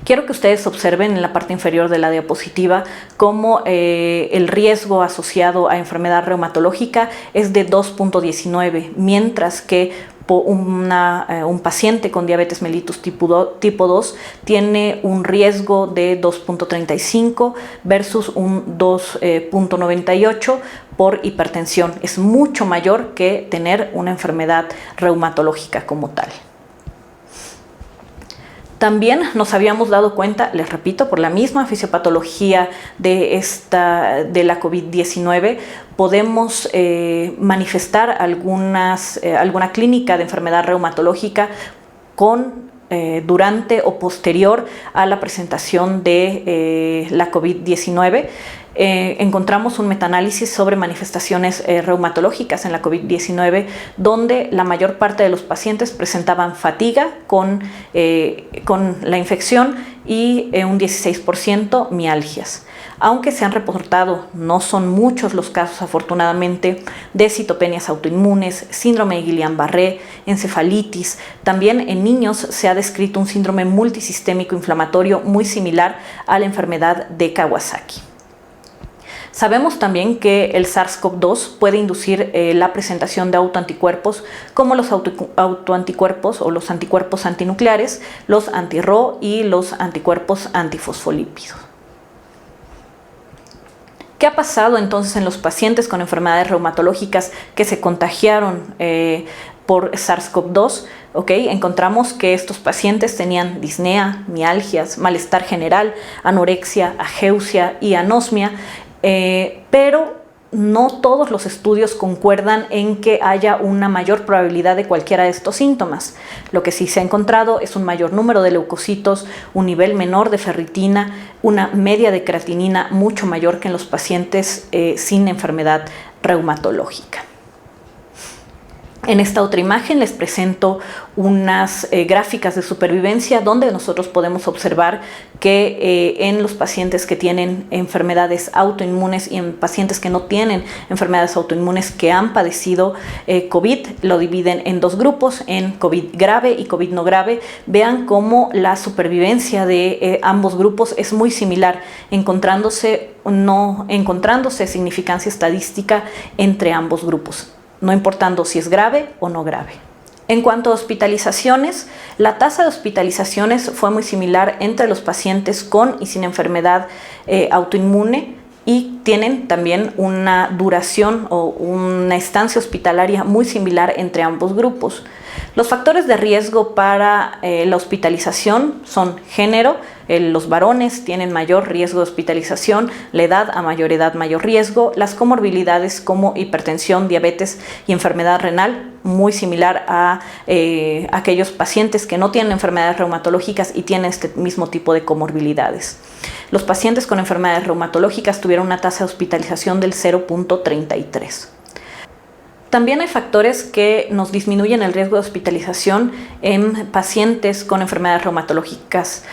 Quiero que ustedes observen en la parte inferior de la diapositiva cómo el riesgo asociado a enfermedad reumatológica es de 2.19, mientras que un paciente con diabetes mellitus tipo 2 tiene un riesgo de 2.35 versus un 2.98 por hipertensión. Es mucho mayor que tener una enfermedad reumatológica como tal. También nos habíamos dado cuenta, les repito, por la misma fisiopatología de la COVID-19, podemos manifestar alguna clínica de enfermedad reumatológica durante o posterior a la presentación de la COVID-19. Encontramos un metaanálisis sobre manifestaciones reumatológicas en la COVID-19, donde la mayor parte de los pacientes presentaban fatiga con la infección y un 16% mialgias. Aunque se han reportado, no son muchos los casos afortunadamente, de citopenias autoinmunes, síndrome de Guillain-Barré, encefalitis. También en niños se ha descrito un síndrome multisistémico inflamatorio muy similar a la enfermedad de Kawasaki. Sabemos también que el SARS-CoV-2 puede inducir la presentación de autoanticuerpos, como los autoanticuerpos o los anticuerpos antinucleares, los anti-Ro y los anticuerpos antifosfolípidos. ¿Qué ha pasado entonces en los pacientes con enfermedades reumatológicas que se contagiaron por SARS-CoV-2? Encontramos que estos pacientes tenían disnea, mialgias, malestar general, anorexia, ageusia y anosmia, pero no todos los estudios concuerdan en que haya una mayor probabilidad de cualquiera de estos síntomas. Lo que sí se ha encontrado es un mayor número de leucocitos, un nivel menor de ferritina, una media de creatinina mucho mayor que en los pacientes sin enfermedad reumatológica. En esta otra imagen les presento unas gráficas de supervivencia donde nosotros podemos observar que en los pacientes que tienen enfermedades autoinmunes y en pacientes que no tienen enfermedades autoinmunes que han padecido COVID, lo dividen en dos grupos, en COVID grave y COVID no grave. Vean cómo la supervivencia de ambos grupos es muy similar, no encontrándose significancia estadística entre ambos grupos, no importando si es grave o no grave. En cuanto a hospitalizaciones, la tasa de hospitalizaciones fue muy similar entre los pacientes con y sin enfermedad autoinmune y tienen también una duración o una estancia hospitalaria muy similar entre ambos grupos. Los factores de riesgo para la hospitalización son género. Los varones tienen mayor riesgo de hospitalización, la edad, a mayor edad mayor riesgo, las comorbilidades como hipertensión, diabetes y enfermedad renal, muy similar a aquellos pacientes que no tienen enfermedades reumatológicas y tienen este mismo tipo de comorbilidades. Los pacientes con enfermedades reumatológicas tuvieron una tasa de hospitalización del 0.33. También hay factores que nos disminuyen el riesgo de hospitalización en pacientes con enfermedades reumatológicas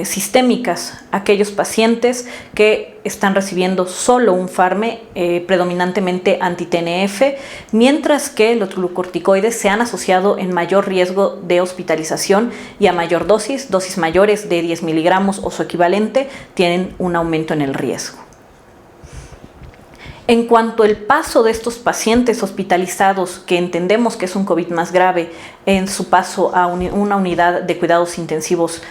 sistémicas, aquellos pacientes que están recibiendo solo un fármaco, predominantemente anti-TNF, mientras que los glucocorticoides se han asociado en mayor riesgo de hospitalización y a mayor dosis mayores de 10 miligramos o su equivalente, tienen un aumento en el riesgo. En cuanto al paso de estos pacientes hospitalizados, que entendemos que es un COVID más grave, en su paso a una unidad de cuidados intensivos,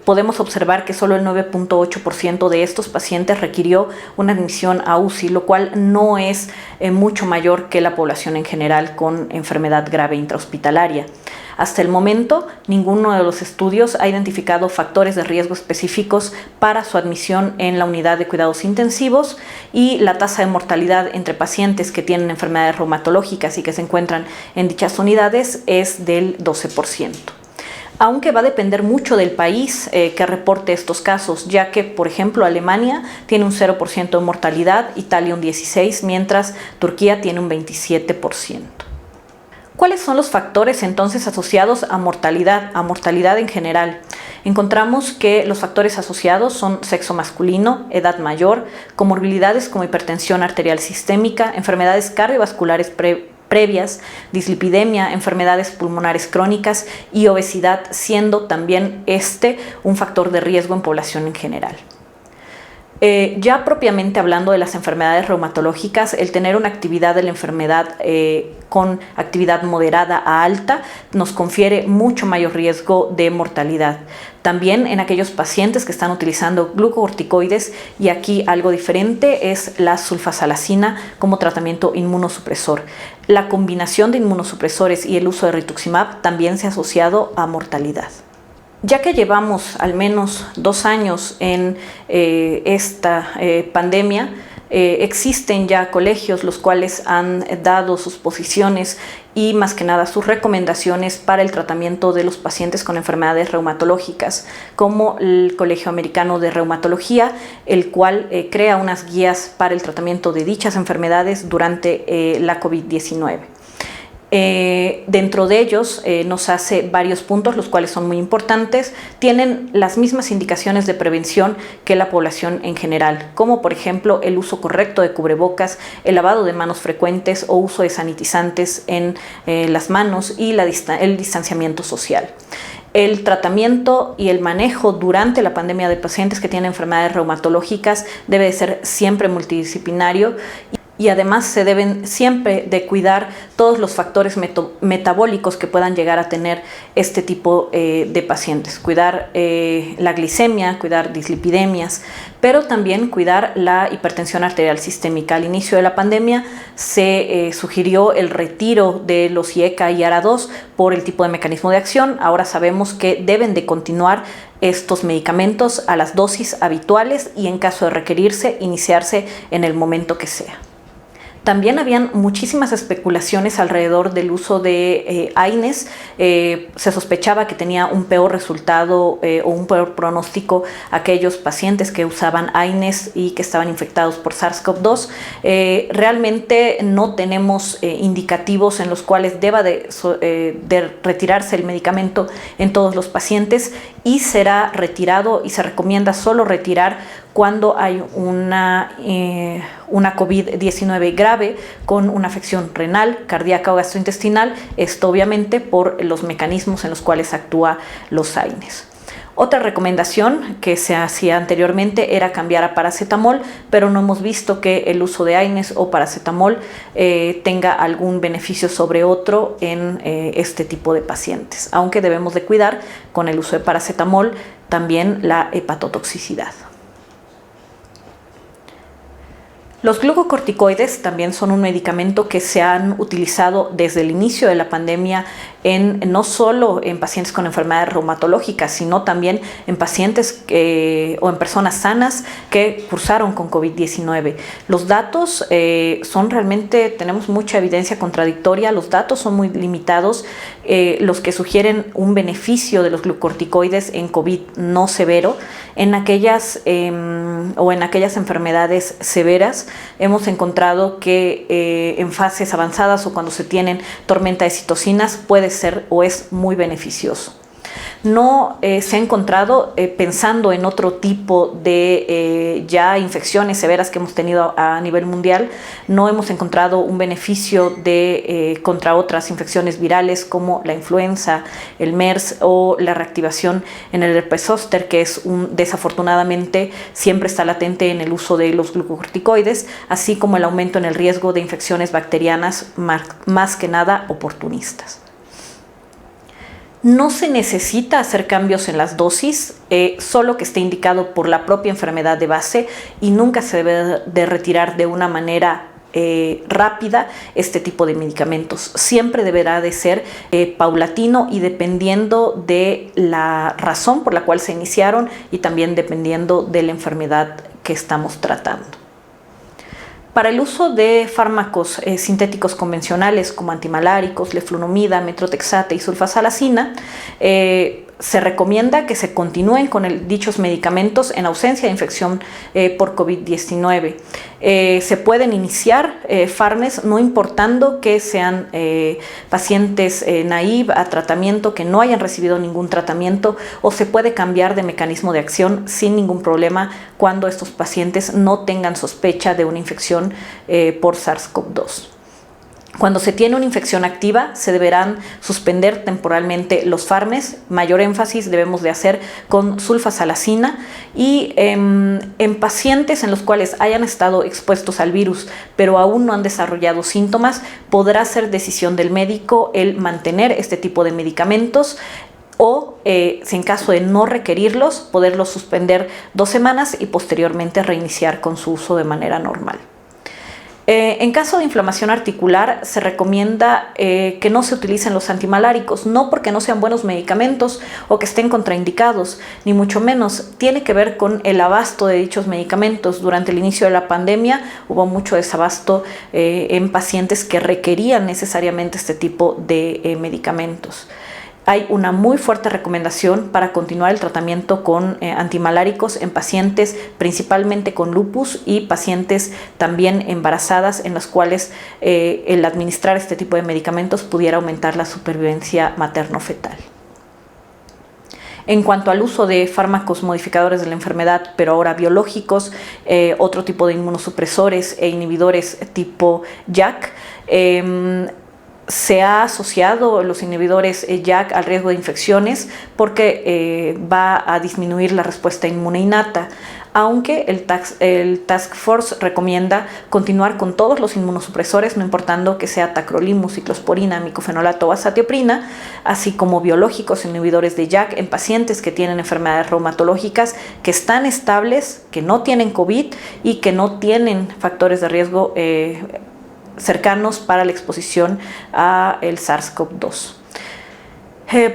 podemos observar que solo el 9.8% de estos pacientes requirió una admisión a UCI, lo cual no es mucho mayor que la población en general con enfermedad grave intrahospitalaria. Hasta el momento, ninguno de los estudios ha identificado factores de riesgo específicos para su admisión en la unidad de cuidados intensivos y la tasa de mortalidad entre pacientes que tienen enfermedades reumatológicas y que se encuentran en dichas unidades es del 12%. Aunque va a depender mucho del país que reporte estos casos, ya que, por ejemplo, Alemania tiene un 0% de mortalidad, Italia un 16%, mientras Turquía tiene un 27%. ¿Cuáles son los factores entonces asociados a mortalidad en general? Encontramos que los factores asociados son sexo masculino, edad mayor, comorbilidades como hipertensión arterial sistémica, enfermedades cardiovasculares previas, dislipidemia, enfermedades pulmonares crónicas y obesidad, siendo también un factor de riesgo en población en general. Ya propiamente hablando de las enfermedades reumatológicas, el tener una actividad de la enfermedad con actividad moderada a alta nos confiere mucho mayor riesgo de mortalidad. También en aquellos pacientes que están utilizando glucocorticoides, y aquí algo diferente es la sulfasalacina como tratamiento inmunosupresor. La combinación de inmunosupresores y el uso de rituximab también se ha asociado a mortalidad. Ya que llevamos al menos 2 años en esta pandemia, existen ya colegios los cuales han dado sus posiciones y más que nada sus recomendaciones para el tratamiento de los pacientes con enfermedades reumatológicas, como el Colegio Americano de Reumatología, el cual crea unas guías para el tratamiento de dichas enfermedades durante la COVID-19. Dentro de ellos nos hace varios puntos, los cuales son muy importantes. Tienen las mismas indicaciones de prevención que la población en general, como por ejemplo el uso correcto de cubrebocas, el lavado de manos frecuentes o uso de sanitizantes en las manos y el distanciamiento social. El tratamiento y el manejo durante la pandemia de pacientes que tienen enfermedades reumatológicas debe de ser siempre multidisciplinario y además se deben siempre de cuidar todos los factores metabólicos que puedan llegar a tener este tipo de pacientes. Cuidar la glicemia, cuidar dislipidemias, pero también cuidar la hipertensión arterial sistémica. Al inicio de la pandemia se sugirió el retiro de los IECA y ARA2 por el tipo de mecanismo de acción. Ahora sabemos que deben de continuar estos medicamentos a las dosis habituales y en caso de requerirse, iniciarse en el momento que sea. También habían muchísimas especulaciones alrededor del uso de AINES. Se sospechaba que tenía un peor resultado o un peor pronóstico aquellos pacientes que usaban AINES y que estaban infectados por SARS-CoV-2. Realmente no tenemos indicativos en los cuales deba de retirarse el medicamento en todos los pacientes, y será retirado y se recomienda solo retirar cuando hay una COVID-19 grave con una afección renal, cardíaca o gastrointestinal, esto obviamente por los mecanismos en los cuales actúa los AINES. Otra recomendación que se hacía anteriormente era cambiar a paracetamol, pero no hemos visto que el uso de AINES o paracetamol tenga algún beneficio sobre otro en este tipo de pacientes, aunque debemos de cuidar con el uso de paracetamol también la hepatotoxicidad. Los glucocorticoides también son un medicamento que se han utilizado desde el inicio de la pandemia no solo en pacientes con enfermedades reumatológicas, sino también en pacientes o en personas sanas que cursaron con COVID-19. Los datos son realmente, tenemos mucha evidencia contradictoria, los datos son muy limitados, los que sugieren un beneficio de los glucocorticoides en COVID no severo. En aquellas enfermedades severas hemos encontrado que en fases avanzadas o cuando se tienen tormenta de citocinas puede ser o es muy beneficioso. No se ha encontrado, pensando en otro tipo de ya infecciones severas que hemos tenido a nivel mundial, no hemos encontrado un beneficio contra otras infecciones virales como la influenza, el MERS o la reactivación en el herpes zóster, que es desafortunadamente siempre está latente en el uso de los glucocorticoides, así como el aumento en el riesgo de infecciones bacterianas más que nada oportunistas. No se necesita hacer cambios en las dosis, solo que esté indicado por la propia enfermedad de base, y nunca se debe de retirar de una manera rápida este tipo de medicamentos. Siempre deberá de ser paulatino y dependiendo de la razón por la cual se iniciaron y también dependiendo de la enfermedad que estamos tratando. Para el uso de fármacos sintéticos convencionales como antimaláricos, leflunomida, metrotexate y sulfasalacina, se recomienda que se continúen con dichos medicamentos en ausencia de infección por COVID-19. Se pueden iniciar fármacos no importando que sean pacientes naive a tratamiento, que no hayan recibido ningún tratamiento, o se puede cambiar de mecanismo de acción sin ningún problema cuando estos pacientes no tengan sospecha de una infección por SARS-CoV-2. Cuando se tiene una infección activa, se deberán suspender temporalmente los fármacos. Mayor énfasis debemos de hacer con sulfasalacina, y en pacientes en los cuales hayan estado expuestos al virus pero aún no han desarrollado síntomas, podrá ser decisión del médico el mantener este tipo de medicamentos o, si en caso de no requerirlos, poderlos suspender 2 semanas y posteriormente reiniciar con su uso de manera normal. En caso de inflamación articular, se recomienda que no se utilicen los antimaláricos, no porque no sean buenos medicamentos o que estén contraindicados, ni mucho menos. Tiene que ver con el abasto de dichos medicamentos. Durante el inicio de la pandemia hubo mucho desabasto en pacientes que requerían necesariamente este tipo de medicamentos. Hay una muy fuerte recomendación para continuar el tratamiento con antimaláricos en pacientes principalmente con lupus y pacientes también embarazadas, en las cuales el administrar este tipo de medicamentos pudiera aumentar la supervivencia materno-fetal. En cuanto al uso de fármacos modificadores de la enfermedad, pero ahora biológicos, otro tipo de inmunosupresores e inhibidores tipo JAK, se ha asociado los inhibidores JAK al riesgo de infecciones porque va a disminuir la respuesta inmune innata, aunque el Task Force recomienda continuar con todos los inmunosupresores, no importando que sea tacrolimus, ciclosporina, micofenolato o azatioprina, así como biológicos inhibidores de JAK en pacientes que tienen enfermedades reumatológicas que están estables, que no tienen COVID y que no tienen factores de riesgo cercanos para la exposición a el SARS-CoV-2.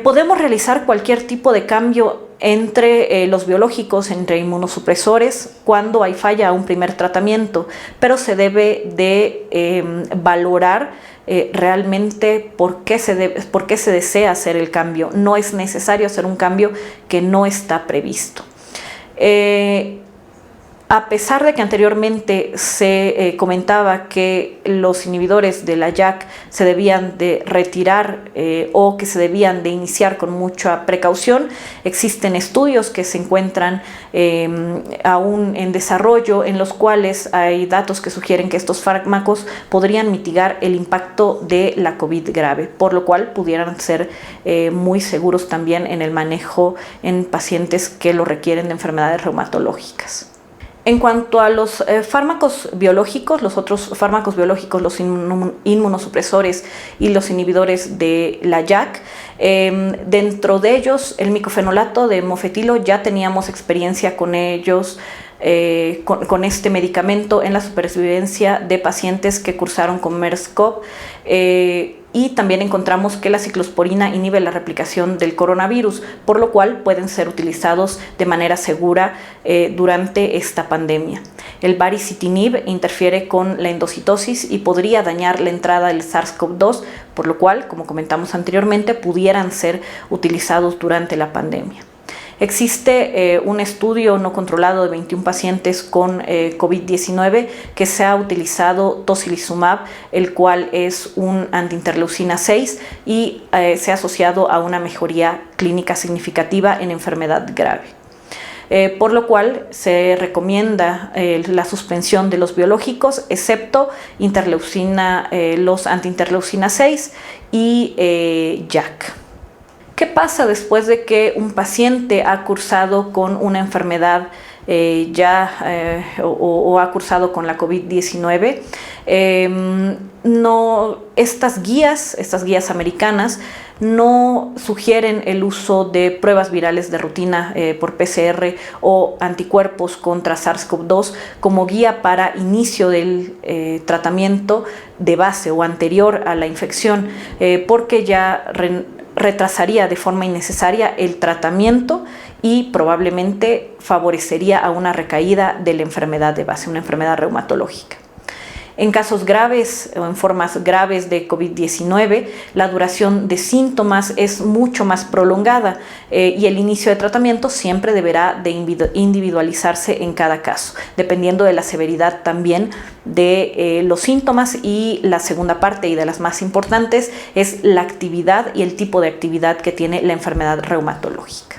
Podemos realizar cualquier tipo de cambio entre los biológicos, entre inmunosupresores, cuando hay falla a un primer tratamiento, pero se debe de valorar realmente por qué se desea hacer el cambio. No es necesario hacer un cambio que no está previsto. A pesar de que anteriormente se comentaba que los inhibidores de la JAK se debían de retirar o que se debían de iniciar con mucha precaución, existen estudios que se encuentran aún en desarrollo, en los cuales hay datos que sugieren que estos fármacos podrían mitigar el impacto de la COVID grave, por lo cual pudieran ser muy seguros también en el manejo en pacientes que lo requieren de enfermedades reumatológicas. En cuanto a los fármacos biológicos, los otros fármacos biológicos, los inmunosupresores y los inhibidores de la JAK, dentro de ellos el micofenolato de mofetilo ya teníamos experiencia con ellos, con este medicamento en la supervivencia de pacientes que cursaron con MERS-CoV, y también encontramos que la ciclosporina inhibe la replicación del coronavirus, por lo cual pueden ser utilizados de manera segura durante esta pandemia. El baricitinib interfiere con la endocitosis y podría dañar la entrada del SARS-CoV-2, por lo cual, como comentamos anteriormente, pudieran ser utilizados durante la pandemia. Existe un estudio no controlado de 21 pacientes con COVID-19 que se ha utilizado tocilizumab, el cual es un antiinterleucina 6 y se ha asociado a una mejoría clínica significativa en enfermedad grave. Por lo cual se recomienda la suspensión de los biológicos, excepto los antiinterleucina 6 y JAK. ¿Qué pasa después de que un paciente ha cursado con una enfermedad o ha cursado con la COVID-19? Estas guías americanas no sugieren el uso de pruebas virales de rutina por PCR o anticuerpos contra SARS-CoV-2 como guía para inicio del tratamiento de base o anterior a la infección, porque ya retrasaría de forma innecesaria el tratamiento y probablemente favorecería a una recaída de la enfermedad de base, una enfermedad reumatológica. En casos graves o en formas graves de COVID-19, la duración de síntomas es mucho más prolongada y el inicio de tratamiento siempre deberá de individualizarse en cada caso, dependiendo de la severidad también de los síntomas. Y la segunda parte, y de las más importantes, es la actividad y el tipo de actividad que tiene la enfermedad reumatológica.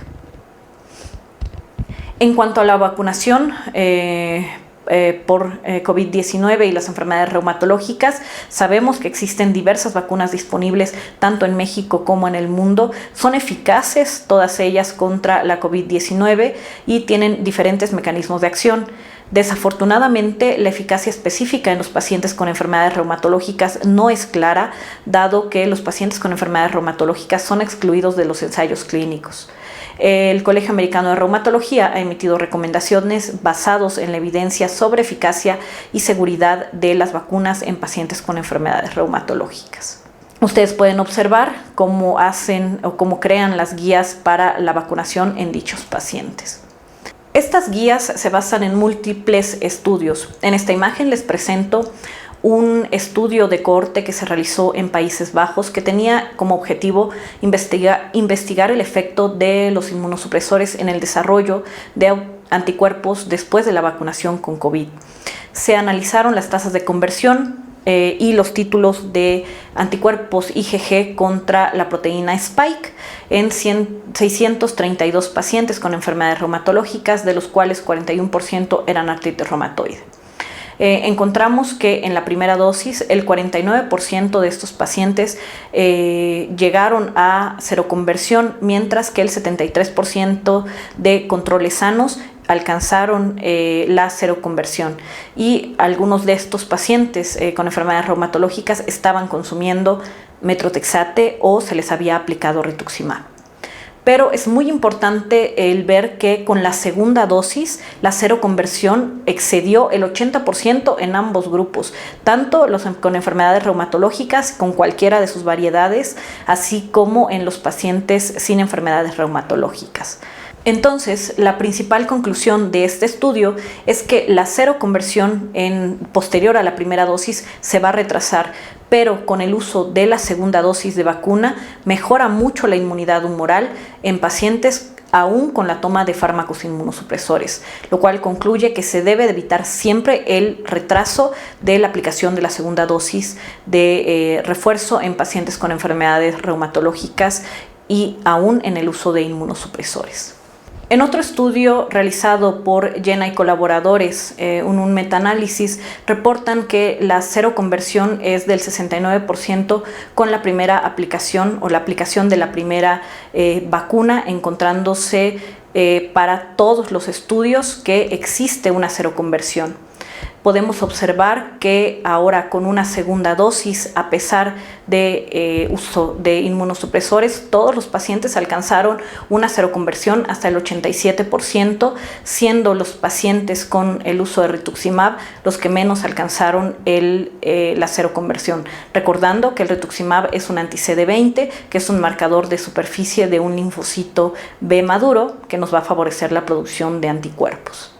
En cuanto a la vacunación, por COVID-19 y las enfermedades reumatológicas, sabemos que existen diversas vacunas disponibles tanto en México como en el mundo. Son eficaces todas ellas contra la COVID-19 y tienen diferentes mecanismos de acción. Desafortunadamente, la eficacia específica en los pacientes con enfermedades reumatológicas no es clara, dado que los pacientes con enfermedades reumatológicas son excluidos de los ensayos clínicos. El Colegio Americano de Reumatología ha emitido recomendaciones basadas en la evidencia sobre eficacia y seguridad de las vacunas en pacientes con enfermedades reumatológicas. Ustedes pueden observar cómo hacen o cómo crean las guías para la vacunación en dichos pacientes. Estas guías se basan en múltiples estudios. En esta imagen les presento un estudio de cohorte que se realizó en Países Bajos que tenía como objetivo investigar el efecto de los inmunosupresores en el desarrollo de anticuerpos después de la vacunación con COVID. Se analizaron las tasas de conversión y los títulos de anticuerpos IgG contra la proteína Spike en 632 pacientes con enfermedades reumatológicas, de los cuales 41% eran artritis reumatoide. Encontramos que en la primera dosis el 49% de estos pacientes llegaron a seroconversión, mientras que el 73% de controles sanos alcanzaron la seroconversión, y algunos de estos pacientes con enfermedades reumatológicas estaban consumiendo metrotexate o se les había aplicado rituximab. Pero es muy importante el ver que con la segunda dosis la seroconversión excedió el 80% en ambos grupos, tanto los con enfermedades reumatológicas con cualquiera de sus variedades, así como en los pacientes sin enfermedades reumatológicas. Entonces, la principal conclusión de este estudio es que la seroconversión posterior a la primera dosis se va a retrasar, pero con el uso de la segunda dosis de vacuna mejora mucho la inmunidad humoral en pacientes aún con la toma de fármacos inmunosupresores, lo cual concluye que se debe de evitar siempre el retraso de la aplicación de la segunda dosis de refuerzo en pacientes con enfermedades reumatológicas y aún en el uso de inmunosupresores. En otro estudio realizado por Jenna y colaboradores, un metaanálisis, reportan que la seroconversión es del 69% con la primera aplicación o la aplicación de la primera vacuna, encontrándose para todos los estudios que existe una seroconversión. Podemos observar que ahora con una segunda dosis, a pesar de uso de inmunosupresores, todos los pacientes alcanzaron una seroconversión hasta el 87%, siendo los pacientes con el uso de rituximab los que menos alcanzaron la seroconversión. Recordando que el rituximab es un anti-CD20, que es un marcador de superficie de un linfocito B maduro que nos va a favorecer la producción de anticuerpos.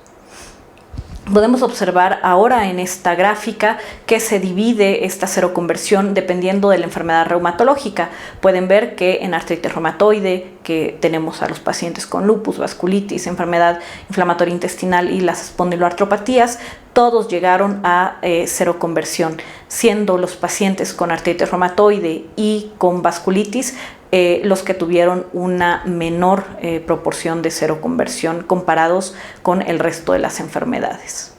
Podemos observar ahora en esta gráfica que se divide esta seroconversión dependiendo de la enfermedad reumatológica. Pueden ver que en artritis reumatoide, que tenemos a los pacientes con lupus, vasculitis, enfermedad inflamatoria intestinal y las espondiloartropatías, todos llegaron a seroconversión, siendo los pacientes con artritis reumatoide y con vasculitis los que tuvieron una menor proporción de seroconversión comparados con el resto de las enfermedades.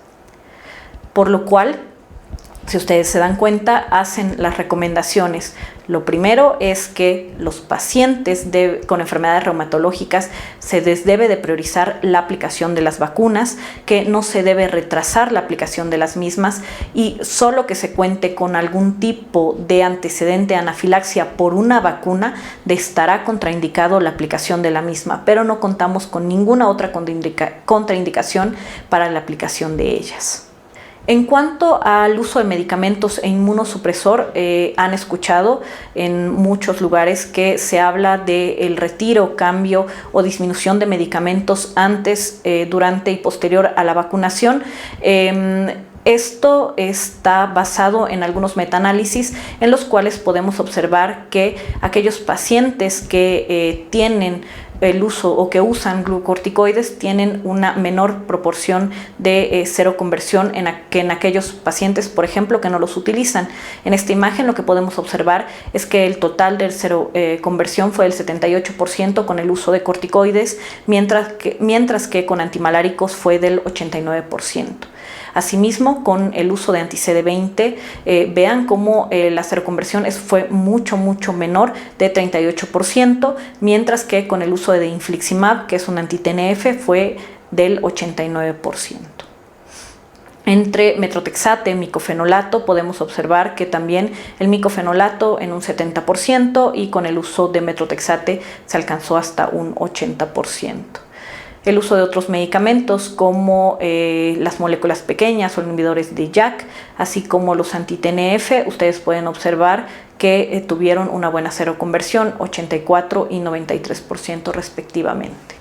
Por lo cual, si ustedes se dan cuenta, hacen las recomendaciones. Lo primero es que los pacientes con enfermedades reumatológicas se les debe de priorizar la aplicación de las vacunas, que no se debe retrasar la aplicación de las mismas y solo que se cuente con algún tipo de antecedente de anafilaxia por una vacuna estará contraindicado la aplicación de la misma, pero no contamos con ninguna otra contraindicación para la aplicación de ellas. En cuanto al uso de medicamentos e inmunosupresor, han escuchado en muchos lugares que se habla del retiro, cambio o disminución de medicamentos antes, durante y posterior a la vacunación. Esto está basado en algunos metaanálisis en los cuales podemos observar que aquellos pacientes que tienen el uso o que usan glucocorticoides tienen una menor proporción de seroconversión que en aquellos pacientes, por ejemplo, que no los utilizan. En esta imagen lo que podemos observar es que el total de seroconversión fue del 78% con el uso de corticoides, mientras que con antimaláricos fue del 89%. Asimismo, con el uso de anti-CD20, vean cómo la seroconversión fue mucho menor, de 38%, mientras que con el uso de infliximab, que es un anti-TNF, fue del 89%. Entre metrotexate y micofenolato podemos observar que también el micofenolato en un 70% y con el uso de metrotexate se alcanzó hasta un 80%. El uso de otros medicamentos como las moléculas pequeñas o inhibidores de JAK, así como los anti-TNF, ustedes pueden observar que tuvieron una buena seroconversión, 84 y 93% respectivamente.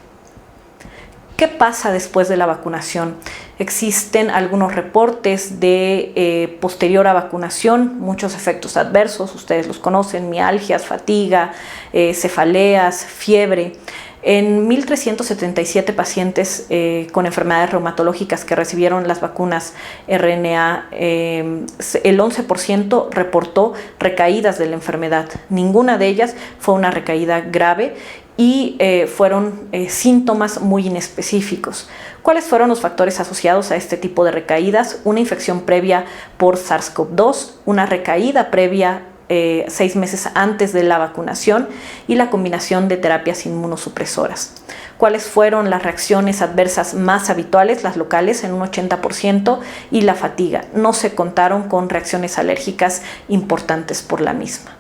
¿Qué pasa después de la vacunación? Existen algunos reportes de posterior a vacunación, muchos efectos adversos, ustedes los conocen, mialgias, fatiga, cefaleas, fiebre. En 1.377 pacientes con enfermedades reumatológicas que recibieron las vacunas RNA, el 11% reportó recaídas de la enfermedad. Ninguna de ellas fue una recaída grave y fueron síntomas muy inespecíficos. ¿Cuáles fueron los factores asociados a este tipo de recaídas? Una infección previa por SARS-CoV-2, una recaída previa 6 meses antes de la vacunación y la combinación de terapias inmunosupresoras. ¿Cuáles fueron las reacciones adversas más habituales? Las locales en un 80% y la fatiga. No se contaron con reacciones alérgicas importantes por la misma.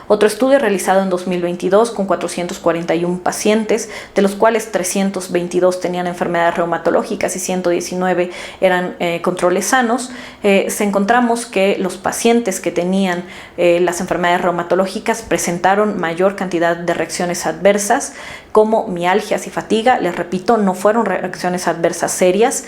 Otro estudio realizado en 2022 con 441 pacientes, de los cuales 322 tenían enfermedades reumatológicas y 119 eran controles sanos, se encontramos que los pacientes que tenían las enfermedades reumatológicas presentaron mayor cantidad de reacciones adversas, como mialgias y fatiga. Les repito, no fueron reacciones adversas serias,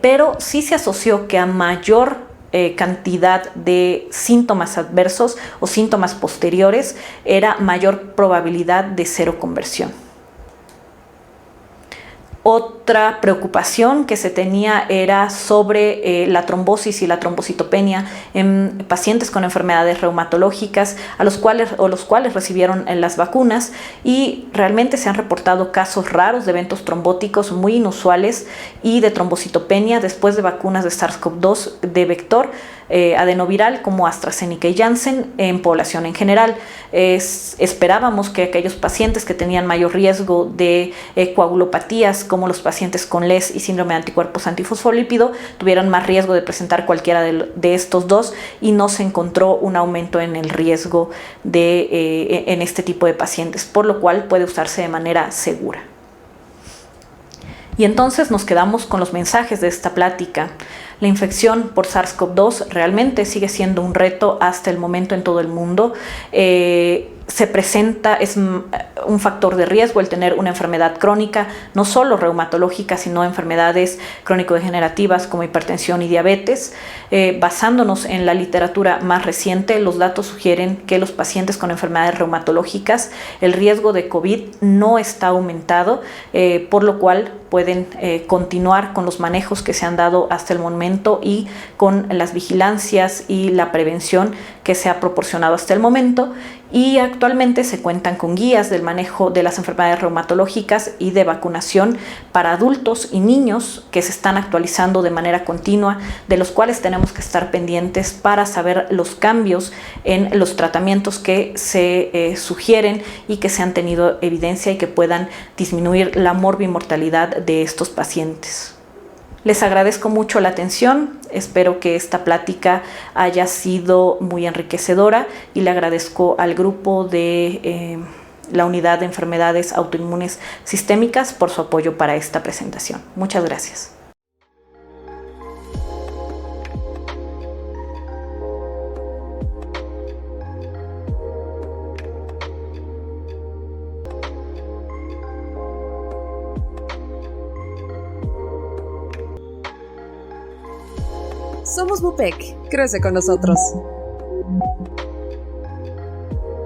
pero sí se asoció que a mayor cantidad de síntomas adversos o síntomas posteriores era mayor probabilidad de seroconversión. Otra preocupación que se tenía era sobre la trombosis y la trombocitopenia en pacientes con enfermedades reumatológicas los cuales recibieron las vacunas, y realmente se han reportado casos raros de eventos trombóticos muy inusuales y de trombocitopenia después de vacunas de SARS-CoV-2 de vector adenoviral como AstraZeneca y Janssen en población en general. Esperábamos que aquellos pacientes que tenían mayor riesgo de coagulopatías, como los pacientes con LES y síndrome de anticuerpos antifosfolípido, tuvieran más riesgo de presentar cualquiera de estos dos, y no se encontró un aumento en el riesgo en este tipo de pacientes, por lo cual puede usarse de manera segura. Y entonces nos quedamos con los mensajes de esta plática. La infección por SARS-CoV-2 realmente sigue siendo un reto hasta el momento en todo el mundo. Es un factor de riesgo el tener una enfermedad crónica, no solo reumatológica, sino enfermedades crónico-degenerativas como hipertensión y diabetes. Basándonos en la literatura más reciente, los datos sugieren que los pacientes con enfermedades reumatológicas, el riesgo de COVID no está aumentado, por lo cual pueden continuar con los manejos que se han dado hasta el momento y con las vigilancias y la prevención que se ha proporcionado hasta el momento. Y actualmente se cuentan con guías del manejo de las enfermedades reumatológicas y de vacunación para adultos y niños que se están actualizando de manera continua, de los cuales tenemos que estar pendientes para saber los cambios en los tratamientos que se sugieren y que se han tenido evidencia y que puedan disminuir la morbimortalidad de estos pacientes. Les agradezco mucho la atención, espero que esta plática haya sido muy enriquecedora, y le agradezco al grupo de la Unidad de Enfermedades Autoinmunes Sistémicas por su apoyo para esta presentación. Muchas gracias. Somos Mupec. Crece con nosotros.